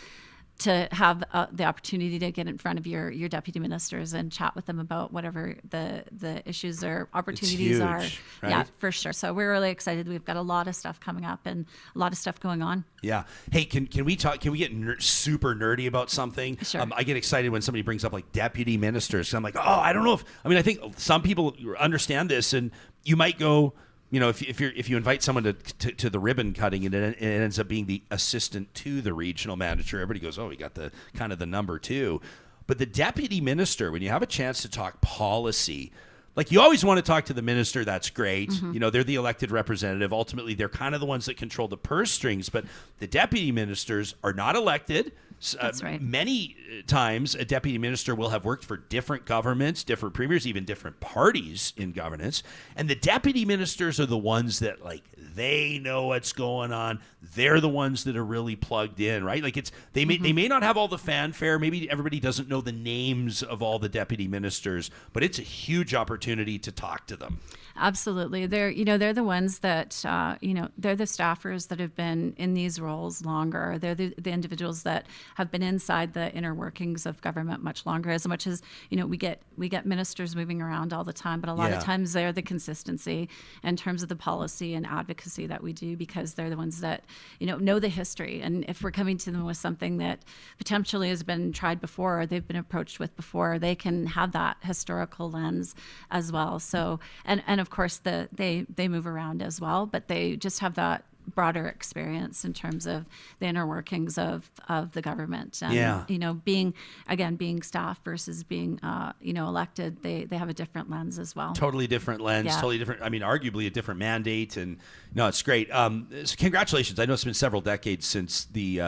have the opportunity to get in front of your deputy ministers and chat with them about whatever the issues or opportunities are.
Right?
Yeah, for sure. So we're really excited. We've got a lot of stuff coming up and a lot of stuff going on.
Yeah. Hey, can we talk? Can we get super nerdy about something?
Sure.
I get excited when somebody brings up like deputy ministers. I'm like, I don't know I think some people understand this, and you might go. If you invite someone to the ribbon cutting and it ends up being the assistant to the regional manager, everybody goes, we got the kind of the number two. But the deputy minister, when you have a chance to talk policy, like you always want to talk to the minister, that's great. Mm-hmm. They're the elected representative. Ultimately, they're kind of the ones that control the purse strings. But the deputy ministers are not elected.
That's right.
Many times a deputy minister will have worked for different governments, different premiers, even different parties in governance. And the deputy ministers are the ones that they know what's going on. They're the ones that are really plugged in, right? Like they may not have all the fanfare. Maybe everybody doesn't know the names of all the deputy ministers, but it's a huge opportunity to talk to them.
Absolutely. They're the ones that, they're the staffers that have been in these roles longer. They're the individuals that have been inside the inner workings of government much longer, as much as, we get ministers moving around all the time, but a lot of times they're the consistency in terms of the policy and advocacy that we do, because they're the ones that, know the history. And if we're coming to them with something that potentially has been tried before, or they've been approached with before, they can have that historical lens as well. So, and of course they move around as well, but they just have that broader experience in terms of the inner workings of the government. And, being staff versus being, elected, they have a different lens as well.
Totally different lens, totally different. I mean, arguably a different mandate. And no, it's great. So congratulations. I know it's been several decades since the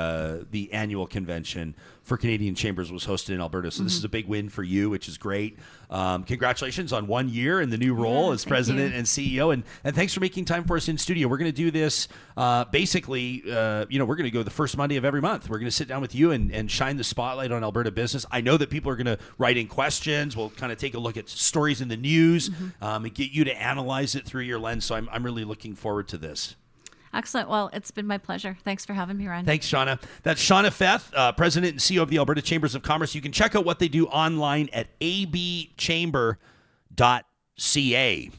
annual convention, for Canadian Chambers was hosted in Alberta. So this is a big win for you, which is great. Congratulations on 1 year in the new role as president and CEO. And thanks for making time for us in studio. We're going to do this basically, we're going to go the first Monday of every month. We're going to sit down with you and shine the spotlight on Alberta business. I know that people are going to write in questions. We'll kind of take a look at stories in the news and get you to analyze it through your lens. So I'm really looking forward to this.
Excellent. Well, it's been my pleasure. Thanks for having me, Ryan.
Thanks, Shauna. That's Shauna Feth, President and CEO of the Alberta Chambers of Commerce. You can check out what they do online at abchamber.ca.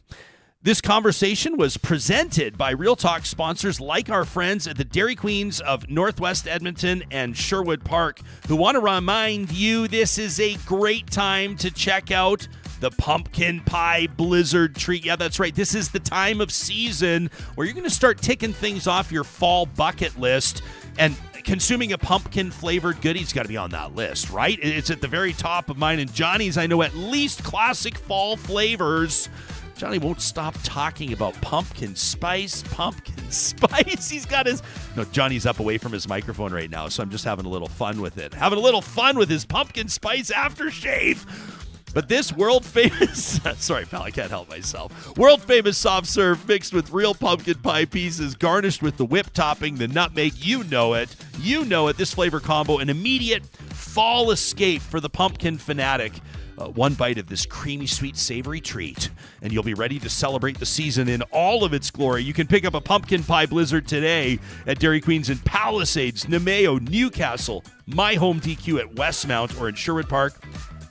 This conversation was presented by Real Talk sponsors like our friends at the Dairy Queens of Northwest Edmonton and Sherwood Park, who want to remind you this is a great time to check out the pumpkin pie blizzard treat. Yeah, that's right. This is the time of season where you're going to start ticking things off your fall bucket list, and consuming a pumpkin-flavored goodie's got to be on that list, right? It's at the very top of mine and Johnny's. I know at least classic fall flavors. Johnny won't stop talking about pumpkin spice. He's got his... No, Johnny's up away from his microphone right now, so I'm just having a little fun with it. Having a little fun with his pumpkin spice aftershave. But this world-famous... Sorry, pal, I can't help myself. World-famous soft serve mixed with real pumpkin pie pieces, garnished with the whipped topping, the nutmeg. You know it. This flavor combo, an immediate fall escape for the pumpkin fanatic. One bite of this creamy, sweet, savory treat, and you'll be ready to celebrate the season in all of its glory. You can pick up a pumpkin pie blizzard today at Dairy Queens in Palisades, Nemeo, Newcastle, My Home DQ at Westmount, or in Sherwood Park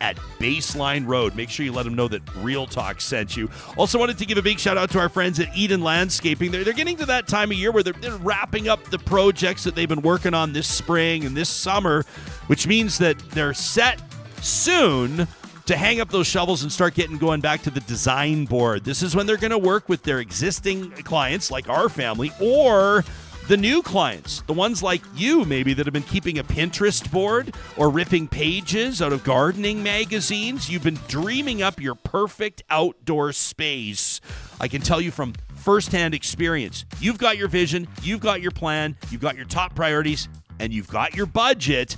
at Baseline Road. Make sure you let them know that Real Talk sent you. Also wanted to give a big shout out to our friends at Eden Landscaping. They're getting to that time of year where they're wrapping up the projects that they've been working on this spring and this summer, which means that they're set soon to hang up those shovels and start getting going back to the design board. This is when they're going to work with their existing clients like our family, or the new clients, the ones like you maybe that have been keeping a Pinterest board or ripping pages out of gardening magazines. You've been dreaming up your perfect outdoor space. I can tell you from firsthand experience, you've got your vision, you've got your plan, you've got your top priorities, and you've got your budget.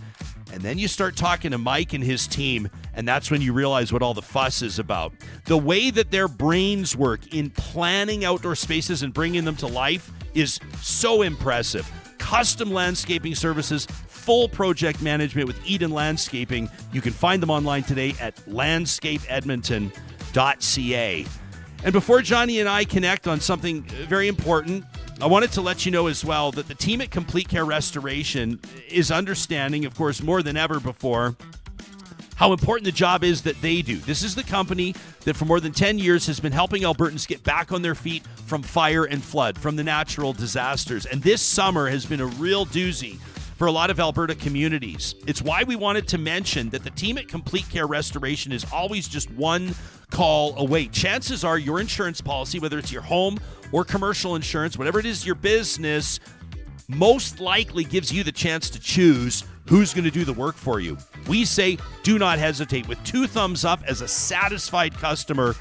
And then you start talking to Mike and his team, and that's when you realize what all the fuss is about. The way that their brains work in planning outdoor spaces and bringing them to life is so impressive. Custom landscaping services, full project management with Eden Landscaping. You can find them online today at landscapeedmonton.ca. And before Johnny and I connect on something very important, I wanted to let you know as well that the team at Complete Care Restoration is understanding, of course, more than ever before, how important the job is that they do. This is the company that for more than 10 years has been helping Albertans get back on their feet from fire and flood, from the natural disasters. And this summer has been a real doozy for a lot of Alberta communities. It's why we wanted to mention that the team at Complete Care Restoration is always just one call away. Chances are your insurance policy, whether it's your home or commercial insurance, whatever it is your business, most likely gives you the chance to choose who's going to do the work for you. We say do not hesitate. With 2 thumbs up as a satisfied customer,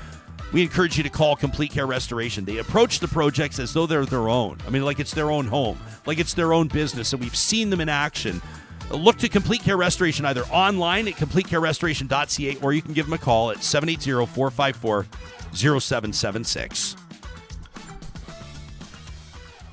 we encourage you to call Complete Care Restoration. They approach the projects as though they're their own. I mean, like it's their own home, like it's their own business, and we've seen them in action. Look to Complete Care Restoration either online at completecarerestoration.ca, or you can give them a call at 780-454-0776.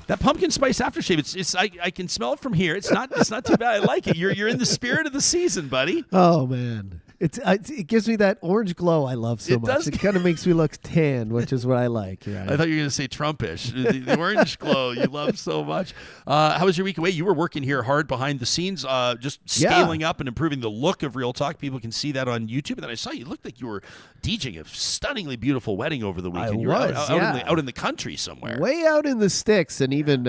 That pumpkin spice aftershave, I can smell it from here. It's not too bad. I like it. You're in the spirit of the season, buddy.
Oh man. It gives me that orange glow I love so much. It kind of makes me look tan, which is what I like. Right?
I thought you were going to say Trumpish. The orange glow you love so much. How was your week away? You were working here hard behind the scenes, just scaling up and improving the look of Real Talk. People can see that on YouTube. And then I saw you looked like you were DJing a stunningly beautiful wedding over the weekend. You were out in the country somewhere.
Way out in the sticks, and even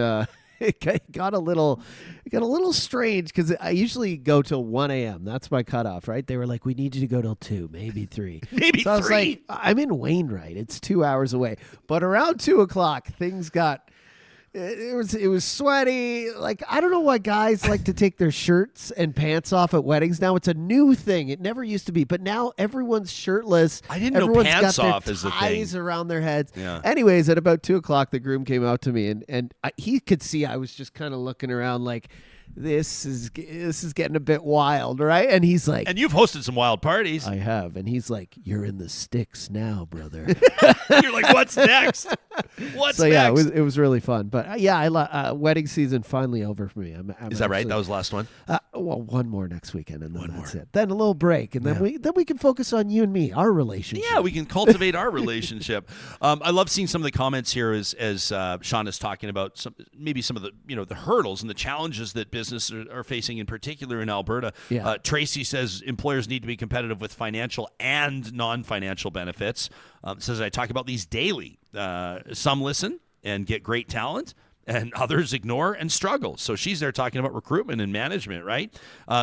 it got a little strange because I usually go till 1 a.m. That's my cutoff, right? They were like, we need you to go till 2, maybe 3.
So
I was like, I'm in Wainwright. It's 2 hours away. But around 2 o'clock, things got It was sweaty. Like, I don't know why guys like to take their shirts and pants off at weddings. Now it's a new thing. It never used to be, but now everyone's shirtless.
I didn't know
Everyone's
pants
got their
off is a
ties
thing.
around their heads.
Yeah.
Anyways, at about 2:00, the groom came out to me, and he could see I was just kind of looking around like, this is getting a bit wild, right? And he's like,
And you've hosted some wild parties.
I have. And he's like, you're in the sticks now, brother.
You're like, what's next? What's
So
next?
yeah, it was really fun. But wedding season finally over for me. I'm
Is that right?
actually-
That was the last one?
well, one more next weekend, and then that's it. Then a little break, and then we can focus on you and me, our relationship.
Yeah, we can cultivate our relationship. I love seeing some of the comments here as Shauna's talking about some of the the hurdles and the challenges that business are facing, in particular in Alberta.
Yeah.
Tracy says employers need to be competitive with financial and non-financial benefits. Says I talk about these daily. Some listen and get great talent, and others ignore and struggle. So she's there talking about recruitment and management, right?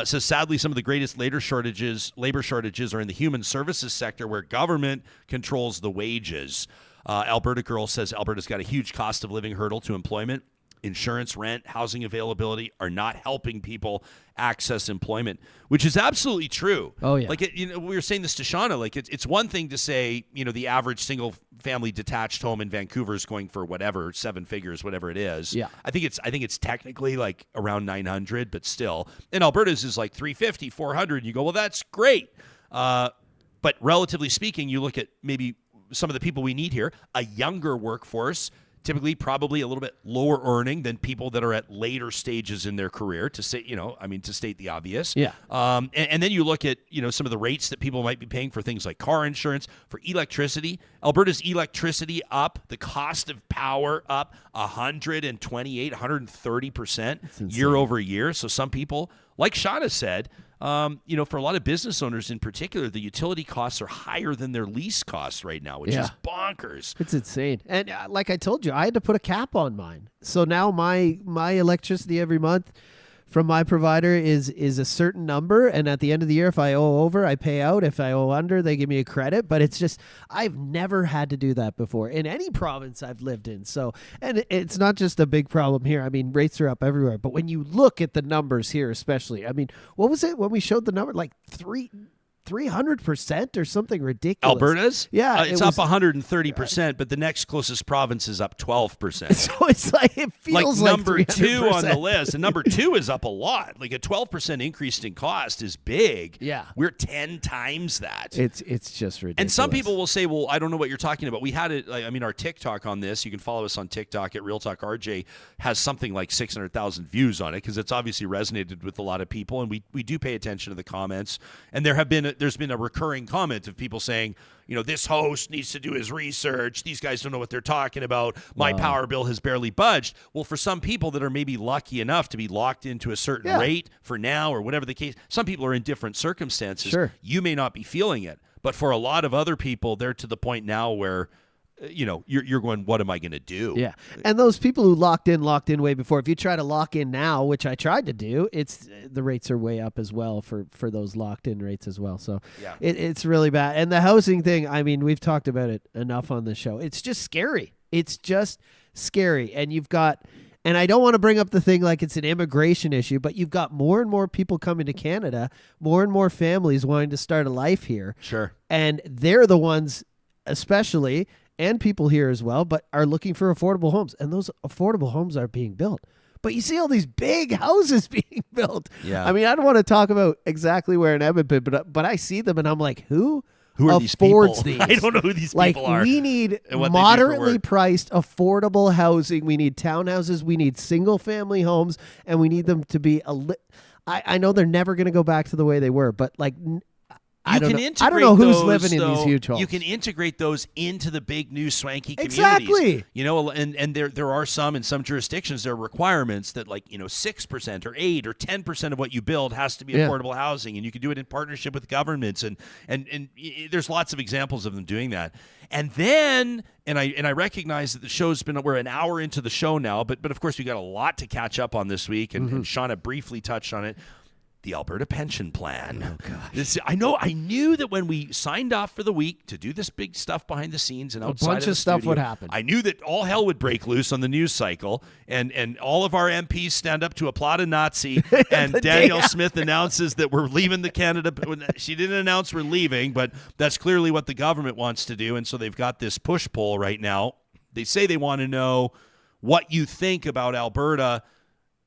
Says sadly, some of the greatest labor shortages are in the human services sector, where government controls the wages. Alberta Girl says Alberta's got a huge cost of living hurdle to employment. Insurance, rent, housing availability are not helping people access employment, which is absolutely true.
Oh, yeah.
Like, we were saying this to Shauna, like it's one thing to say, the average single family detached home in Vancouver is going for whatever, 7 figures, whatever it is.
Yeah.
I think it's technically like around 900, but still. And Alberta's is like 350, 400. You go, well, that's great. But relatively speaking, you look at maybe some of the people we need here, a younger workforce, typically probably a little bit lower earning than people that are at later stages in their career, to say, to state the obvious.
Yeah.
And then you look at, some of the rates that people might be paying for things like car insurance, for electricity. Alberta's electricity up, the cost of power up 130% year over year. So some people, like Shauna said, for a lot of business owners in particular, the utility costs are higher than their lease costs right now, which is bonkers.
It's insane. And like I told you, I had to put a cap on mine. So now my electricity every month from my provider is a certain number, and at the end of the year, if I owe over, I pay out. If I owe under, they give me a credit. But it's just, I've never had to do that before in any province I've lived in. So, and it's not just a big problem here. I mean, rates are up everywhere. But when you look at the numbers here, especially, I mean, what was it when we showed the number? Like 300% or something ridiculous.
Alberta's?
Yeah.
It's up 130%, but the next closest province is up 12%.
So it's like, it feels like
number 2 on the
300%.
list. And number 2 is up a lot. Like a 12% increase in cost is big.
Yeah.
We're 10 times that.
It's just ridiculous.
And some people will say, well, I don't know what you're talking about. We had it, our TikTok on this, you can follow us on TikTok at Real Talk RJ, has something like 600,000 views on it, because it's obviously resonated with a lot of people. And we do pay attention to the comments. And there's been a recurring comment of people saying, this host needs to do his research. These guys don't know what they're talking about. My power bill has barely budged. Well, for some people that are maybe lucky enough to be locked into a certain rate for now or whatever the case, some people are in different circumstances.
Sure.
You may not be feeling it. But for a lot of other people, they're to the point now where you're going, what am I going to do?
Yeah. And those people who locked in way before, if you try to lock in now, which I tried to do, the rates are way up as well for those locked in rates as well. So it's really bad. And the housing thing, I mean, we've talked about it enough on the show. It's just scary. It's just scary. And you've got, and I don't want to bring up the thing like it's an immigration issue, but you've got more and more people coming to Canada, more and more families wanting to start a life here.
Sure.
And they're the ones, especially, and people here as well, but are looking for affordable homes. And those affordable homes are being built. But you see all these big houses being built.
Yeah.
I mean, I don't want to talk about exactly where in Edmonton, but I see them and I'm like, who
are these people?
affords these?
I don't know who these
like,
people are.
We need
and what they do for
moderately
work.
priced, affordable housing. We need townhouses. We need single-family homes. And we need them to be I know they're never going to go back to the way they were, but like... I don't know who's living in these huge homes.
You can integrate those into the big new swanky communities.
Exactly.
And there are some in some jurisdictions, there are requirements that 6% or 8 or 10% of what you build has to be affordable housing, and you can do it in partnership with governments, and there's lots of examples of them doing that. And then I recognize that we're an hour into the show now, but of course we got a lot to catch up on this week, and Shauna briefly touched on it. the Alberta pension plan. Oh, gosh. I knew that when we signed off for the week to do this big stuff behind the scenes and outside
a bunch of stuff would happen.
I knew that all hell would break loose on the news cycle, and all of our MPs stand up to applaud a Nazi, and Danielle Smith announces that we're leaving the Canada. She didn't announce we're leaving, but that's clearly what the government wants to do, and so they've got this push-pull right now. They say they want to know what you think about Alberta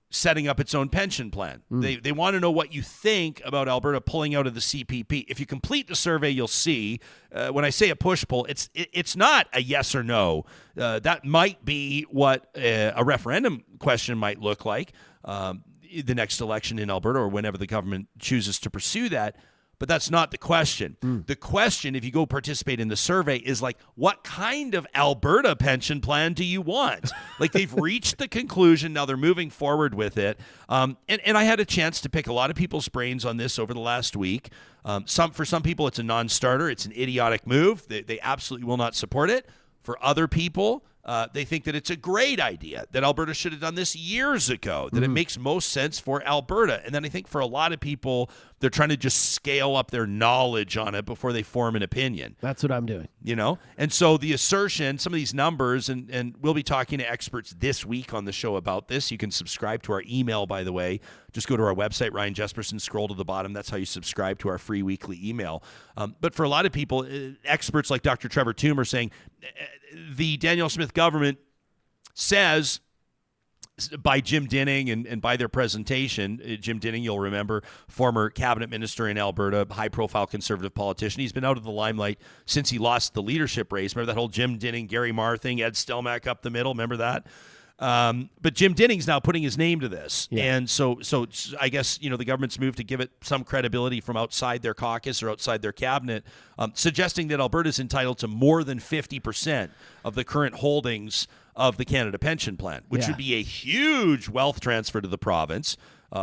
setting up its own pension plan. They want to know what you think about Alberta pulling out of the CPP. If you complete the survey, you'll see, when I say a push-pull, it's not a yes or no. That might be what a referendum question might look like the next election in Alberta or whenever the government chooses to pursue that. But that's not the question. The question, if you go participate in the survey, is like, what kind of Alberta pension plan do you want? Like, they've reached the conclusion. Now they're moving forward with it. And I had a chance to pick a lot of people's brains on this over the last week. For some people, it's a non-starter. It's an idiotic move. They absolutely will not support it. For other people, they think that it's a great idea, that Alberta should have done this years ago, that it makes most sense for Alberta. And then I think for a lot of people, they're trying to just scale up their knowledge on it before they form an opinion.
That's what I'm doing.
And so the assertion, some of these numbers, and we'll be talking to experts this week on the show about this. You can subscribe to our email, by the way. Just go to our website, Ryan Jesperson, scroll to the bottom. That's how you subscribe to our free weekly email. But for a lot of people, experts like Dr. Trevor Toom are saying the Danielle Smith government says, by Jim Dinning and by their presentation, Jim Dinning, you'll remember, former cabinet minister in Alberta, high-profile conservative politician. He's been out of the limelight since he lost the leadership race. Remember that whole Jim Dinning, Gary Marr thing, Ed Stelmach up the middle? Remember that? But Jim Dinning's now putting his name to this. Yeah. And so I guess, the government's moved to give it some credibility from outside their caucus or outside their cabinet, suggesting that Alberta's entitled to more than 50% of the current holdings of the Canada Pension Plan, which would be a huge wealth transfer to the province.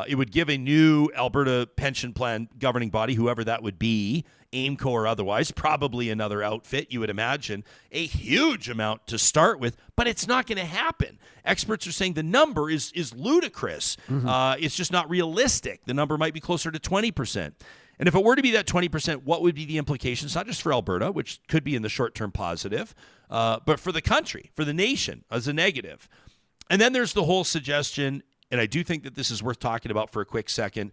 It would give a new Alberta pension plan governing body, whoever that would be, AIMCO or otherwise, probably another outfit, you would imagine, a huge amount to start with, but it's not going to happen. Experts are saying the number is ludicrous. It's just not realistic. The number might be closer to 20%. And if it were to be that 20%, what would be the implications, not just for Alberta, which could be in the short term positive, but for the country, for the nation as a negative? And then there's the whole suggestion, and I do think that this is worth talking about for a quick second,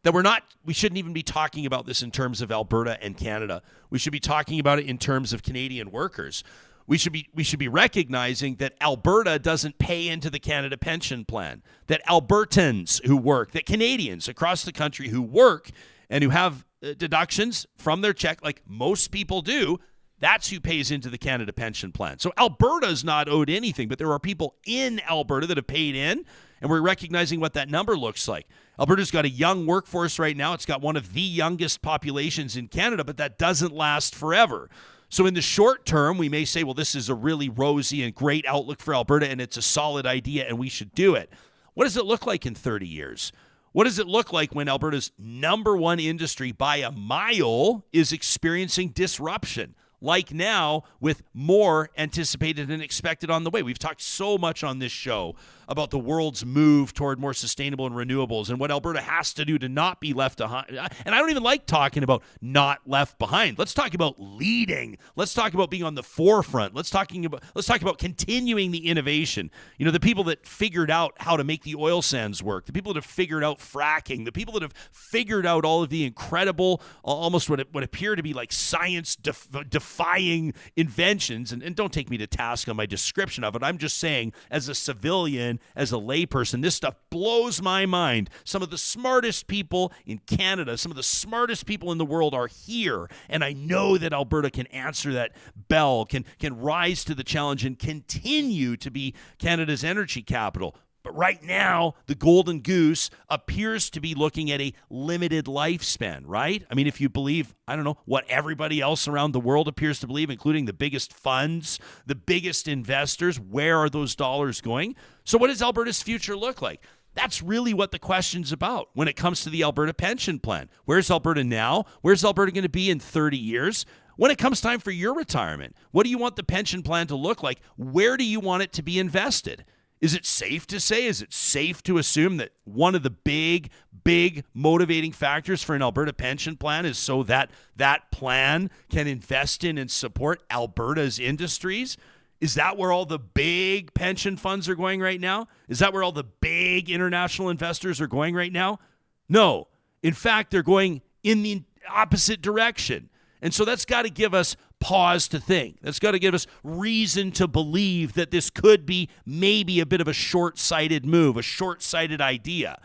that we shouldn't even be talking about this in terms of Alberta and Canada. We should be talking about it in terms of Canadian workers. We should be recognizing that Alberta doesn't pay into the Canada Pension Plan, that Albertans who work, that Canadians across the country who work and who have deductions from their check, like most people do, that's who pays into the Canada Pension Plan. So Alberta's not owed anything, but there are people in Alberta that have paid in, and we're recognizing what that number looks like. Alberta's got a young workforce right now. It's got one of the youngest populations in Canada, but that doesn't last forever. So in the short term, we may say, well, this is a really rosy and great outlook for Alberta, and it's a solid idea, and we should do it. What does it look like in 30 years? What does it look like when Alberta's number one industry by a mile is experiencing disruption? Like now, with more anticipated and expected on the way. We've talked so much on this show about the world's move toward more sustainable and renewables and what Alberta has to do to not be left behind. And I don't even like talking about not left behind. Let's talk about leading. Let's talk about being on the forefront. Let's talk about continuing the innovation. The people that figured out how to make the oil sands work, the people that have figured out fracking, the people that have figured out all of the incredible, almost what appear to be like science defying inventions. And don't take me to task on my description of it. I'm just saying, as a civilian, as a layperson, this stuff blows my mind. Some of the smartest people in Canada, some of the smartest people in the world are here. And I know that Alberta can answer that bell, can rise to the challenge and continue to be Canada's energy capital. But right now, the golden goose appears to be looking at a limited lifespan, right? I mean, if you believe, I don't know, what everybody else around the world appears to believe, including the biggest funds, the biggest investors, where are those dollars going? So what does Alberta's future look like? That's really what the question's about when it comes to the Alberta pension plan. Where's Alberta now? Where's Alberta going to be in 30 years? When it comes time for your retirement, what do you want the pension plan to look like? Where do you want it to be invested? Is it safe to say, is it safe to assume that one of the big big motivating factors for an Alberta pension plan is so that that plan can invest in and support Alberta's industries? Is that where all the big pension funds are going right now? Is that where all the big international investors are going right now? No. In fact, they're going in the opposite direction. And so that's got to give us pause to think. That's got to give us reason to believe that this could be maybe a bit of a short-sighted move, a short-sighted idea.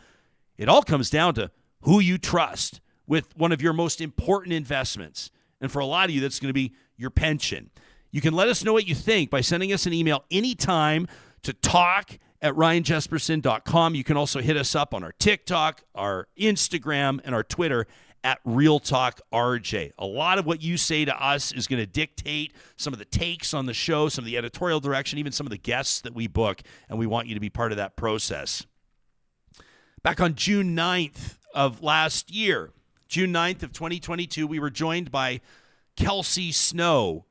It all comes down to who you trust with one of your most important investments. And for a lot of you, that's going to be your pension. You can let us know what you think by sending us an email anytime to talk@ryanjesperson.com. You can also hit us up on our TikTok, our Instagram, and our Twitter at Real Talk RJ. A lot of what you say to us is going to dictate some of the takes on the show, some of the editorial direction, even some of the guests that we book, and we want you to be part of that process. Back on June 9th of last year, June 9th of 2022, we were joined by Kelsie Snow.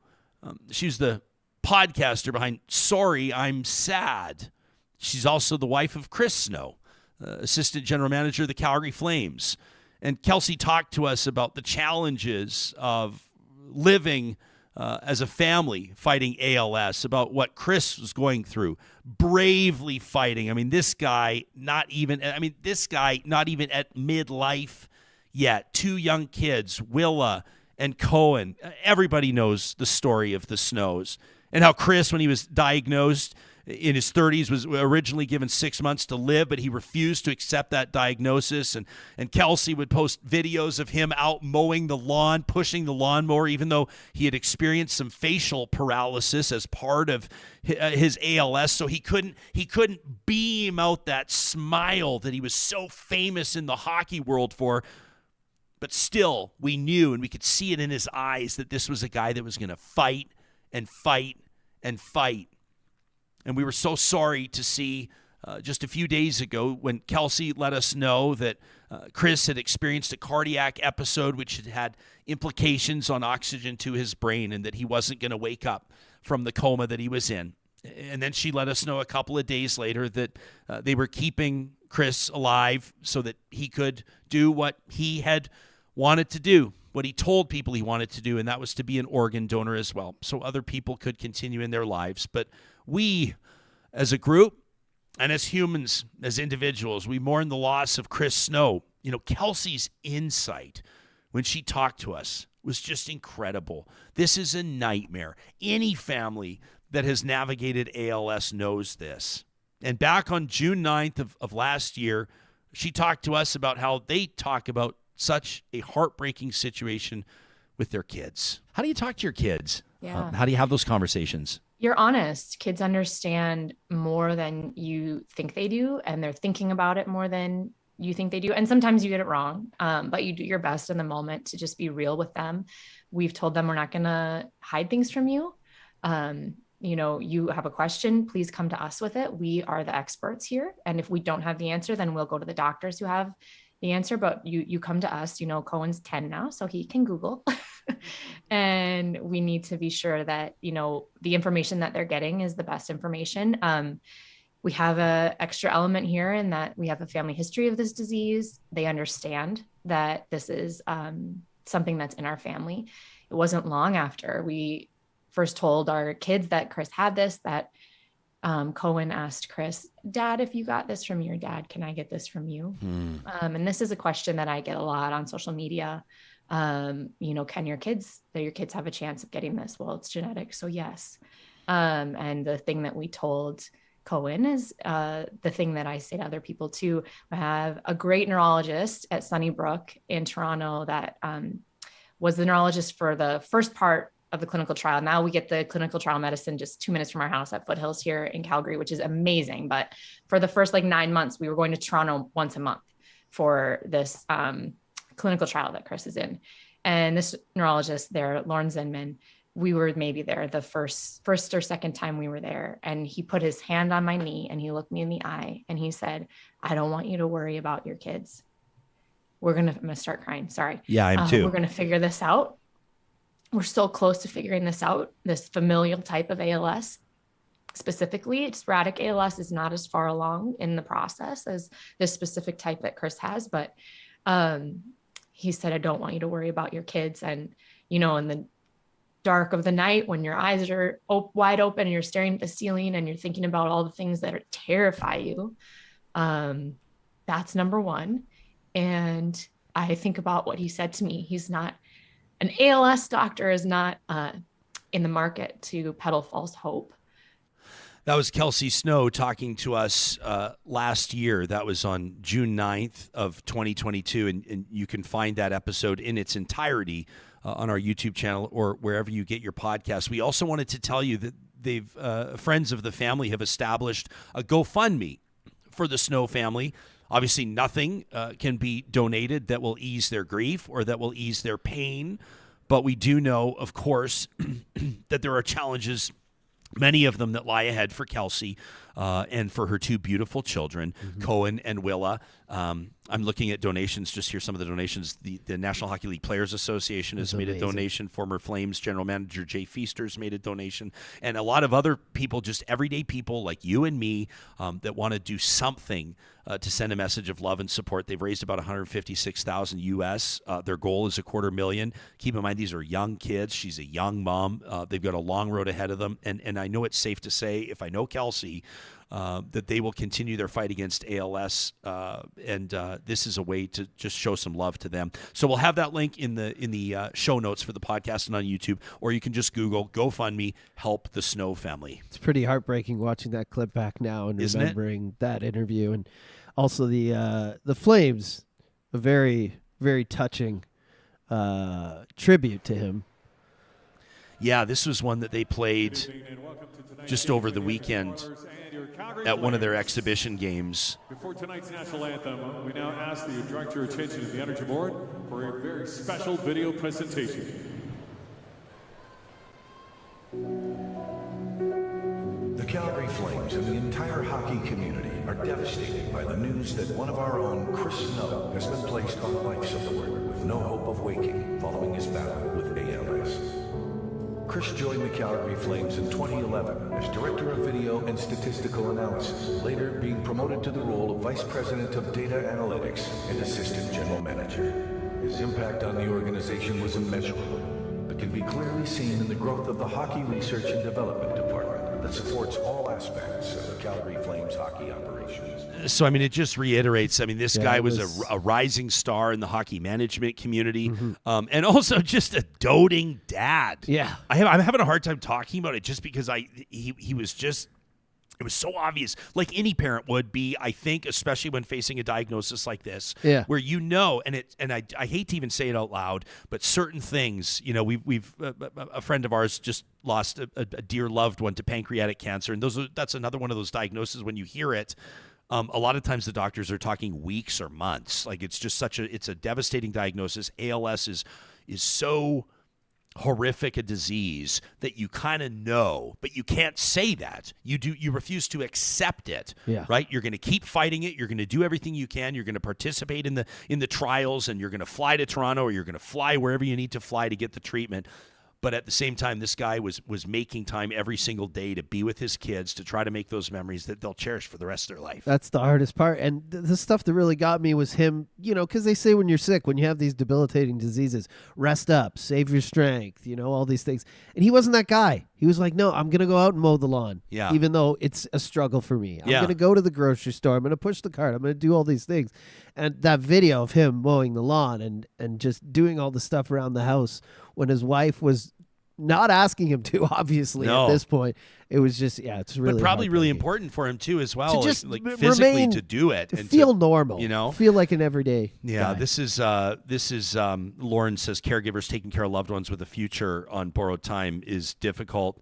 She's the podcaster behind Sorry, I'm Sad. She's also the wife of Chris Snow, assistant general manager of the Calgary Flames. And Kelsie talked to us about the challenges of living as a family fighting ALS, about what Chris was going through, bravely fighting. I mean, this guy not even at midlife yet. 2 young kids, Willa and Cohen. Everybody knows the story of the Snows, and how Chris, when he was diagnosed in his 30s, was originally given 6 months to live, but he refused to accept that diagnosis. And Kelsie would post videos of him out mowing the lawn, pushing the lawnmower, even though he had experienced some facial paralysis as part of his ALS. So he couldn't beam out that smile that he was so famous in the hockey world for. But still, we knew and we could see it in his eyes that this was a guy that was going to fight and fight and fight. And we were so sorry to see just a few days ago when Kelsie let us know that Chris had experienced a cardiac episode which had implications on oxygen to his brain, and that he wasn't going to wake up from the coma that he was in. And then she let us know a couple of days later that they were keeping Chris alive so that he could do what he had wanted to do, what he told people he wanted to do, and that was to be an organ donor as well, so other people could continue in their lives. But we, as a group, and as humans, as individuals, we mourn the loss of Chris Snow. You know, Kelsie's insight when she talked to us was just incredible. This is a nightmare. Any family that has navigated ALS knows this. And back on June 9th of last year, she talked to us about how they talk about such a heartbreaking situation with their kids. How do you talk to your kids?
Yeah.
How do you have those conversations?
You're honest. Kids understand more than you think they do, and they're thinking about it more than you think they do. And sometimes you get it wrong, but you do your best in the moment to just be real with them. We've told them we're not going to hide things from you. You know, you have a question, please come to us with it. We are the experts here. And if we don't have the answer, then we'll go to the doctors who have the answer. But you come to us. You know, Cohen's 10 now, so he can Google. And we need to be sure that, you know, the information that they're getting is the best information. We have a extra element here in that we have a family history of this disease. They understand that this is something that's in our family. It wasn't long after we first told our kids that Chris had this, that Cohen asked Chris, Dad, if you got this from your dad, can I get this from you? And this is a question that I get a lot on social media. You know, can your kids have a chance of getting this? Well, it's genetic, so yes. And the thing that we told Cohen is the thing that I say to other people too. I have a great neurologist at Sunnybrook in Toronto that was the neurologist for the first part of the clinical trial. Now we get the clinical trial medicine just 2 minutes from our house at Foothills here in Calgary, which is amazing. But for the first 9 months, we were going to Toronto once a month for this clinical trial that Chris is in. And this neurologist there, Lauren Zinman, we were maybe there the first or second time we were there. And he put his hand on my knee and he looked me in the eye and he said, I don't want you to worry about your kids. I'm going to start crying. Sorry.
Yeah, I am too.
We're going to figure this out. We're so close to figuring this out, this familial type of ALS. specifically. Sporadic ALS is not as far along in the process as this specific type that Chris has, but he said, I don't want you to worry about your kids. And, in the dark of the night, when your eyes are wide open and you're staring at the ceiling and you're thinking about all the things that terrify you, that's number one. And I think about what he said to me. He's not, an ALS doctor is not in the market to peddle false hope.
That was Kelsie Snow talking to us last year. That was on June 9th of 2022, and you can find that episode in its entirety on our YouTube channel or wherever you get your podcast. We also wanted to tell you that they've friends of the family have established a GoFundMe for the Snow family. Obviously, nothing can be donated that will ease their grief or that will ease their pain, but we do know, of course, that there are challenges, many of them that lie ahead for Kelsie and for her two beautiful children, Cohen and Willa. I'm looking at donations, just here some of the donations. The National Hockey League Players Association has made a donation. Former Flames general manager Jay Feaster's made a donation. And a lot of other people, just everyday people like you and me, that want to do something to send a message of love and support. They've raised about $156,000 US. Their goal is $250,000. Keep in mind, these are young kids. She's a young mom. They've got a long road ahead of them. And I know it's safe to say, if I know Kelsie, that they will continue their fight against ALS, and this is a way to just show some love to them. So we'll have that link in the show notes for the podcast and on YouTube, or you can just Google GoFundMe Help the Snow Family.
It's pretty heartbreaking watching that clip back now and remembering that interview, and also the Flames, a very, very touching tribute to him.
Yeah, this was one that they played just over the weekend at one of their exhibition games.
Before tonight's national anthem, we now ask that you direct your attention to the Energy Board for a very special video presentation.
The Calgary Flames and the entire hockey community are devastated by the news that one of our own, Chris Snow, has been placed on life support with no hope of waking following his battle with ALS. Chris joined the Calgary Flames in 2011 as Director of Video and Statistical Analysis, later being promoted to the role of Vice President of Data Analytics and Assistant General Manager. His impact on the organization was immeasurable, but can be clearly seen in the growth of the Hockey Research and Development Department that supports all aspects of the Calgary Flames hockey operations.
So, it just reiterates, this guy was a rising star in the hockey management community, and also just a doting dad.
Yeah.
I'm having a hard time talking about it just because he was just, it was so obvious, like any parent would be, I think, especially when facing a diagnosis like this, where I hate to even say it out loud, but certain things, we've a friend of ours just lost a dear loved one to pancreatic cancer, and that's another one of those diagnoses when you hear it. A lot of times the doctors are talking weeks or months. Like it's just it's a devastating diagnosis. ALS is so horrific a disease that you kind of know, but you can't say that. You refuse to accept it, right? You're going to keep fighting it. You're going to do everything you can. You're going to participate in the trials, and you're going to fly to Toronto, or you're going to fly wherever you need to fly to get the treatment. But at the same time, this guy was making time every single day to be with his kids, to try to make those memories that they'll cherish for the rest of their life.
That's the hardest part. And the stuff that really got me was him, because they say when you're sick, when you have these debilitating diseases, rest up, save your strength, all these things. And he wasn't that guy. He was like, no, I'm going to go out and mow the lawn, even though it's a struggle for me. I'm going to go to the grocery store. I'm going to push the cart. I'm going to do all these things. And that video of him mowing the lawn and just doing all the stuff around the house when his wife was not asking him to, obviously, at this point. It was just, it's really,
but probably really important for him too, as well,
to just
like physically to do it and
feel normal, feel like an everyday guy.
This is Lauren says caregivers taking care of loved ones with a future on borrowed time is difficult.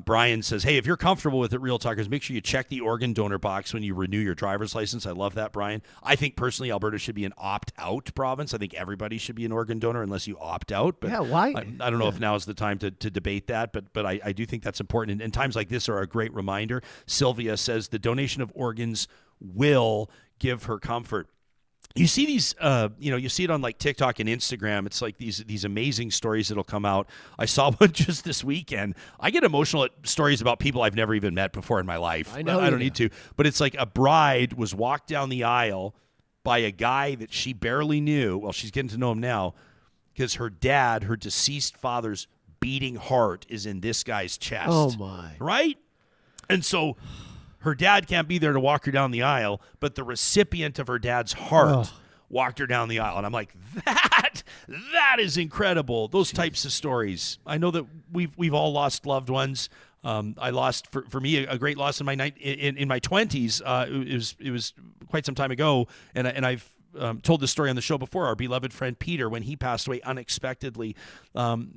Brian says, hey, if you're comfortable with it, Real Talkers, make sure you check the organ donor box when you renew your driver's license. I love that, Brian. I think personally Alberta should be an opt-out province. I think everybody should be an organ donor unless you opt out. But
why?
I don't know if now is the time to debate that, but I do think that's important. And times like this are a great reminder. Sylvia says the donation of organs will give her comfort. You see these, you see it on like TikTok and Instagram. It's like these amazing stories that'll come out. I saw one just this weekend. I get emotional at stories about people I've never even met before in my life.
I know
I don't need to. But it's like a bride was walked down the aisle by a guy that she barely knew. Well, she's getting to know him now because her dad, her deceased father's beating heart is in this guy's chest.
Oh, my.
Right? And so her dad can't be there to walk her down the aisle, but the recipient of her dad's heart walked her down the aisle. And I'm like, that is incredible. Those types of stories. I know that we've all lost loved ones. I lost, for me, a great loss in my 20s. It was quite some time ago, and I've told this story on the show before. Our beloved friend Peter, when he passed away unexpectedly,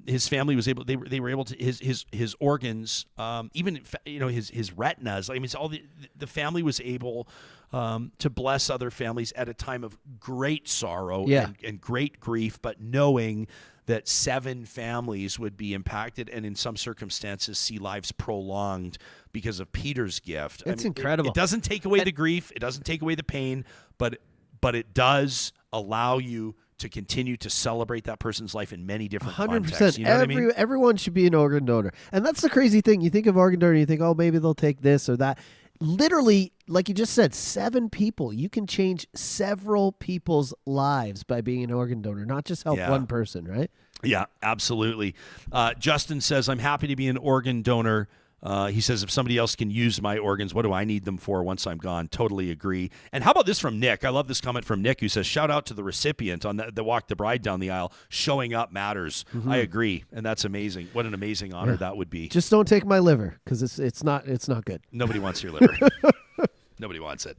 his family was able. They were able to his organs, even his retinas. I mean, it's all the family was able to bless other families at a time of great sorrow and great grief, but knowing that 7 families would be impacted and in some circumstances see lives prolonged because of Peter's gift.
It's incredible.
It doesn't take away the grief. It doesn't take away the pain, but it does allow you to continue to celebrate that person's life in many different
100%.
contexts. You know what I mean?
Everyone should be an organ donor. And that's the crazy thing. You think of organ donor, you think, oh, maybe they'll take this or that. Literally, like you just said, 7 people. You can change several people's lives by being an organ donor, not just help one person, right?
Yeah, absolutely. Justin says, I'm happy to be an organ donor. He says, if somebody else can use my organs, what do I need them for once I'm gone? Totally agree. And how about this from Nick? I love this comment from Nick, who says, shout out to the recipient on that walked the bride down the aisle. Showing up matters. Mm-hmm. I agree. And that's amazing. What an amazing honor that would be.
Just don't take my liver, because it's not good.
Nobody wants your liver. Nobody wants it.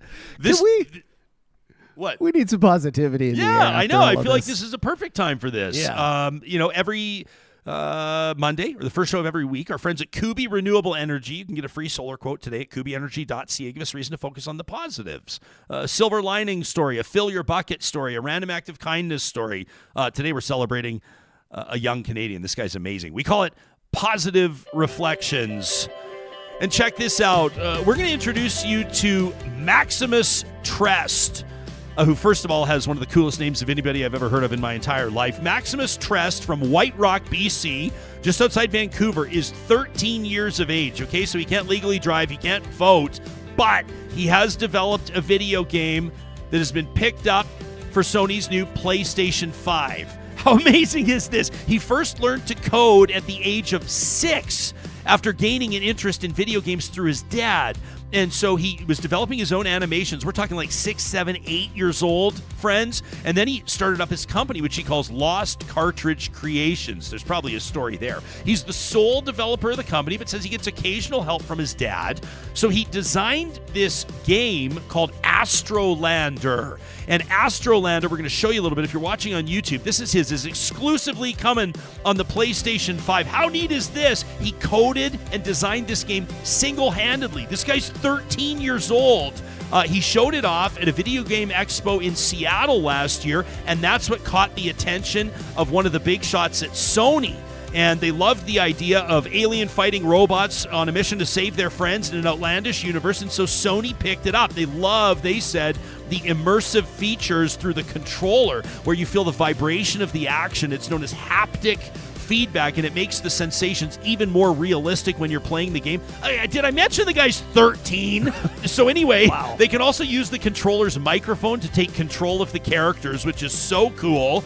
What?
We need some positivity in the air.
Yeah, I know. I feel like
this
this is a perfect time for this.
Yeah.
Every Monday or the first show of every week, our friends at Kuby Renewable Energy, you can get a free solar quote today at kubyenergy.ca. Give us a reason to focus on the positives. A silver lining story, a fill your bucket story, a random act of kindness story. Today we're celebrating a young Canadian. This guy's amazing. We call it Positive Reflections. And check this out. We're going to introduce you to Maximus Trest, who, first of all, has one of the coolest names of anybody I've ever heard of in my entire life. Maximus Trest from White Rock, BC, just outside Vancouver, is 13 years of age, okay? So he can't legally drive, he can't vote, but he has developed a video game that has been picked up for Sony's new PlayStation 5. How amazing is this? He first learned to code at the age of 6 after gaining an interest in video games through his dad. And so he was developing his own animations. We're talking like 6, 7, 8 years old, friends. And then he started up his company, which he calls Lost Cartridge Creations. There's probably a story there. He's the sole developer of the company, but says he gets occasional help from his dad. So he designed this game called Astrolander. And Astrolander, we're going to show you a little bit. If you're watching on YouTube, this is exclusively coming on the PlayStation 5. How neat is this? He coded and designed this game single-handedly. This guy's 13 years old. He showed it off at a video game expo in Seattle last year, and that's what caught the attention of one of the big shots at Sony. And they loved the idea of alien fighting robots on a mission to save their friends in an outlandish universe, and so Sony picked it up. They said, the immersive features through the controller, where you feel the vibration of the action. It's known as haptic feedback, and it makes the sensations even more realistic when you're playing the game. Did I mention the guy's 13? So anyway, wow. They can also use the controller's microphone to take control of the characters, which is so cool.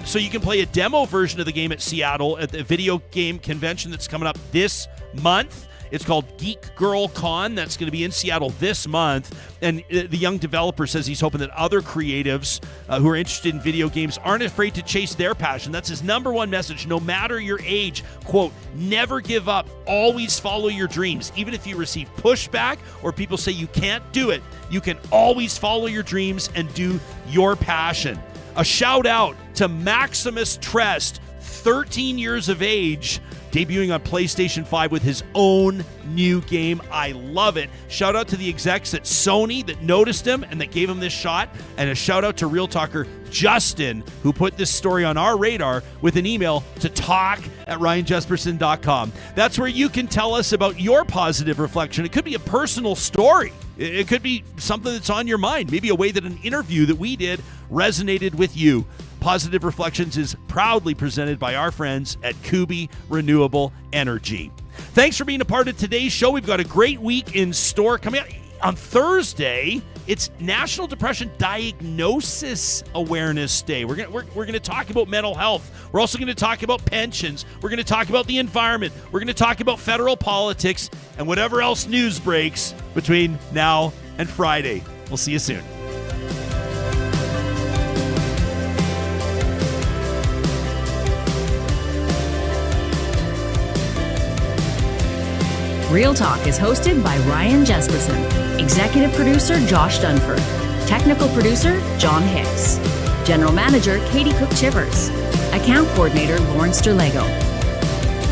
So you can play a demo version of the game at Seattle at the video game convention that's coming up this month. It's called Geek Girl Con. That's going to be in Seattle this month. And the young developer says he's hoping that other creatives who are interested in video games aren't afraid to chase their passion. That's his number one message. No matter your age, quote, never give up. Always follow your dreams. Even if you receive pushback or people say you can't do it, you can always follow your dreams and do your passion. A shout out to Maximus Trest, 13 years of age, debuting on PlayStation 5 with his own new game. I love it. Shout out to the execs at Sony that noticed him and that gave him this shot. And a shout out to Real Talker Justin, who put this story on our radar with an email to talk at ryanjesperson.com. That's where you can tell us about your positive reflection. It could be a personal story. It could be something that's on your mind, maybe a way that an interview that we did resonated with you. Positive Reflections is proudly presented by our friends at Kuby Renewable Energy. Thanks for being a part of today's show. We've got a great week in store coming up. On Thursday, it's National Depression Diagnosis Awareness Day. We're going to talk about mental health. We're also going to talk about pensions. We're going to talk about the environment. We're going to talk about federal politics and whatever else news breaks between now and Friday. We'll see you soon.
Real Talk is hosted by Ryan Jesperson, executive producer Josh Dunford, technical producer John Hicks, general manager Katie Cook-Chivers, account coordinator Lauren Sterlego,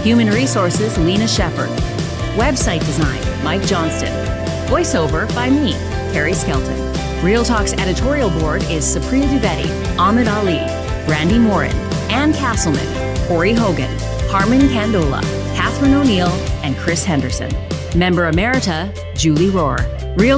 human resources Lena Shepard, website design Mike Johnston, voiceover by me, Carrie Skelton. Real Talk's editorial board is Supriya Dwivedi, Ahmed Ali, Brandy Morin, Ann Castleman, Corey Hogan, Harmon Candola, Catherine O'Neill, and Chris Henderson. Member Emerita, Julie Rohr. Real Talk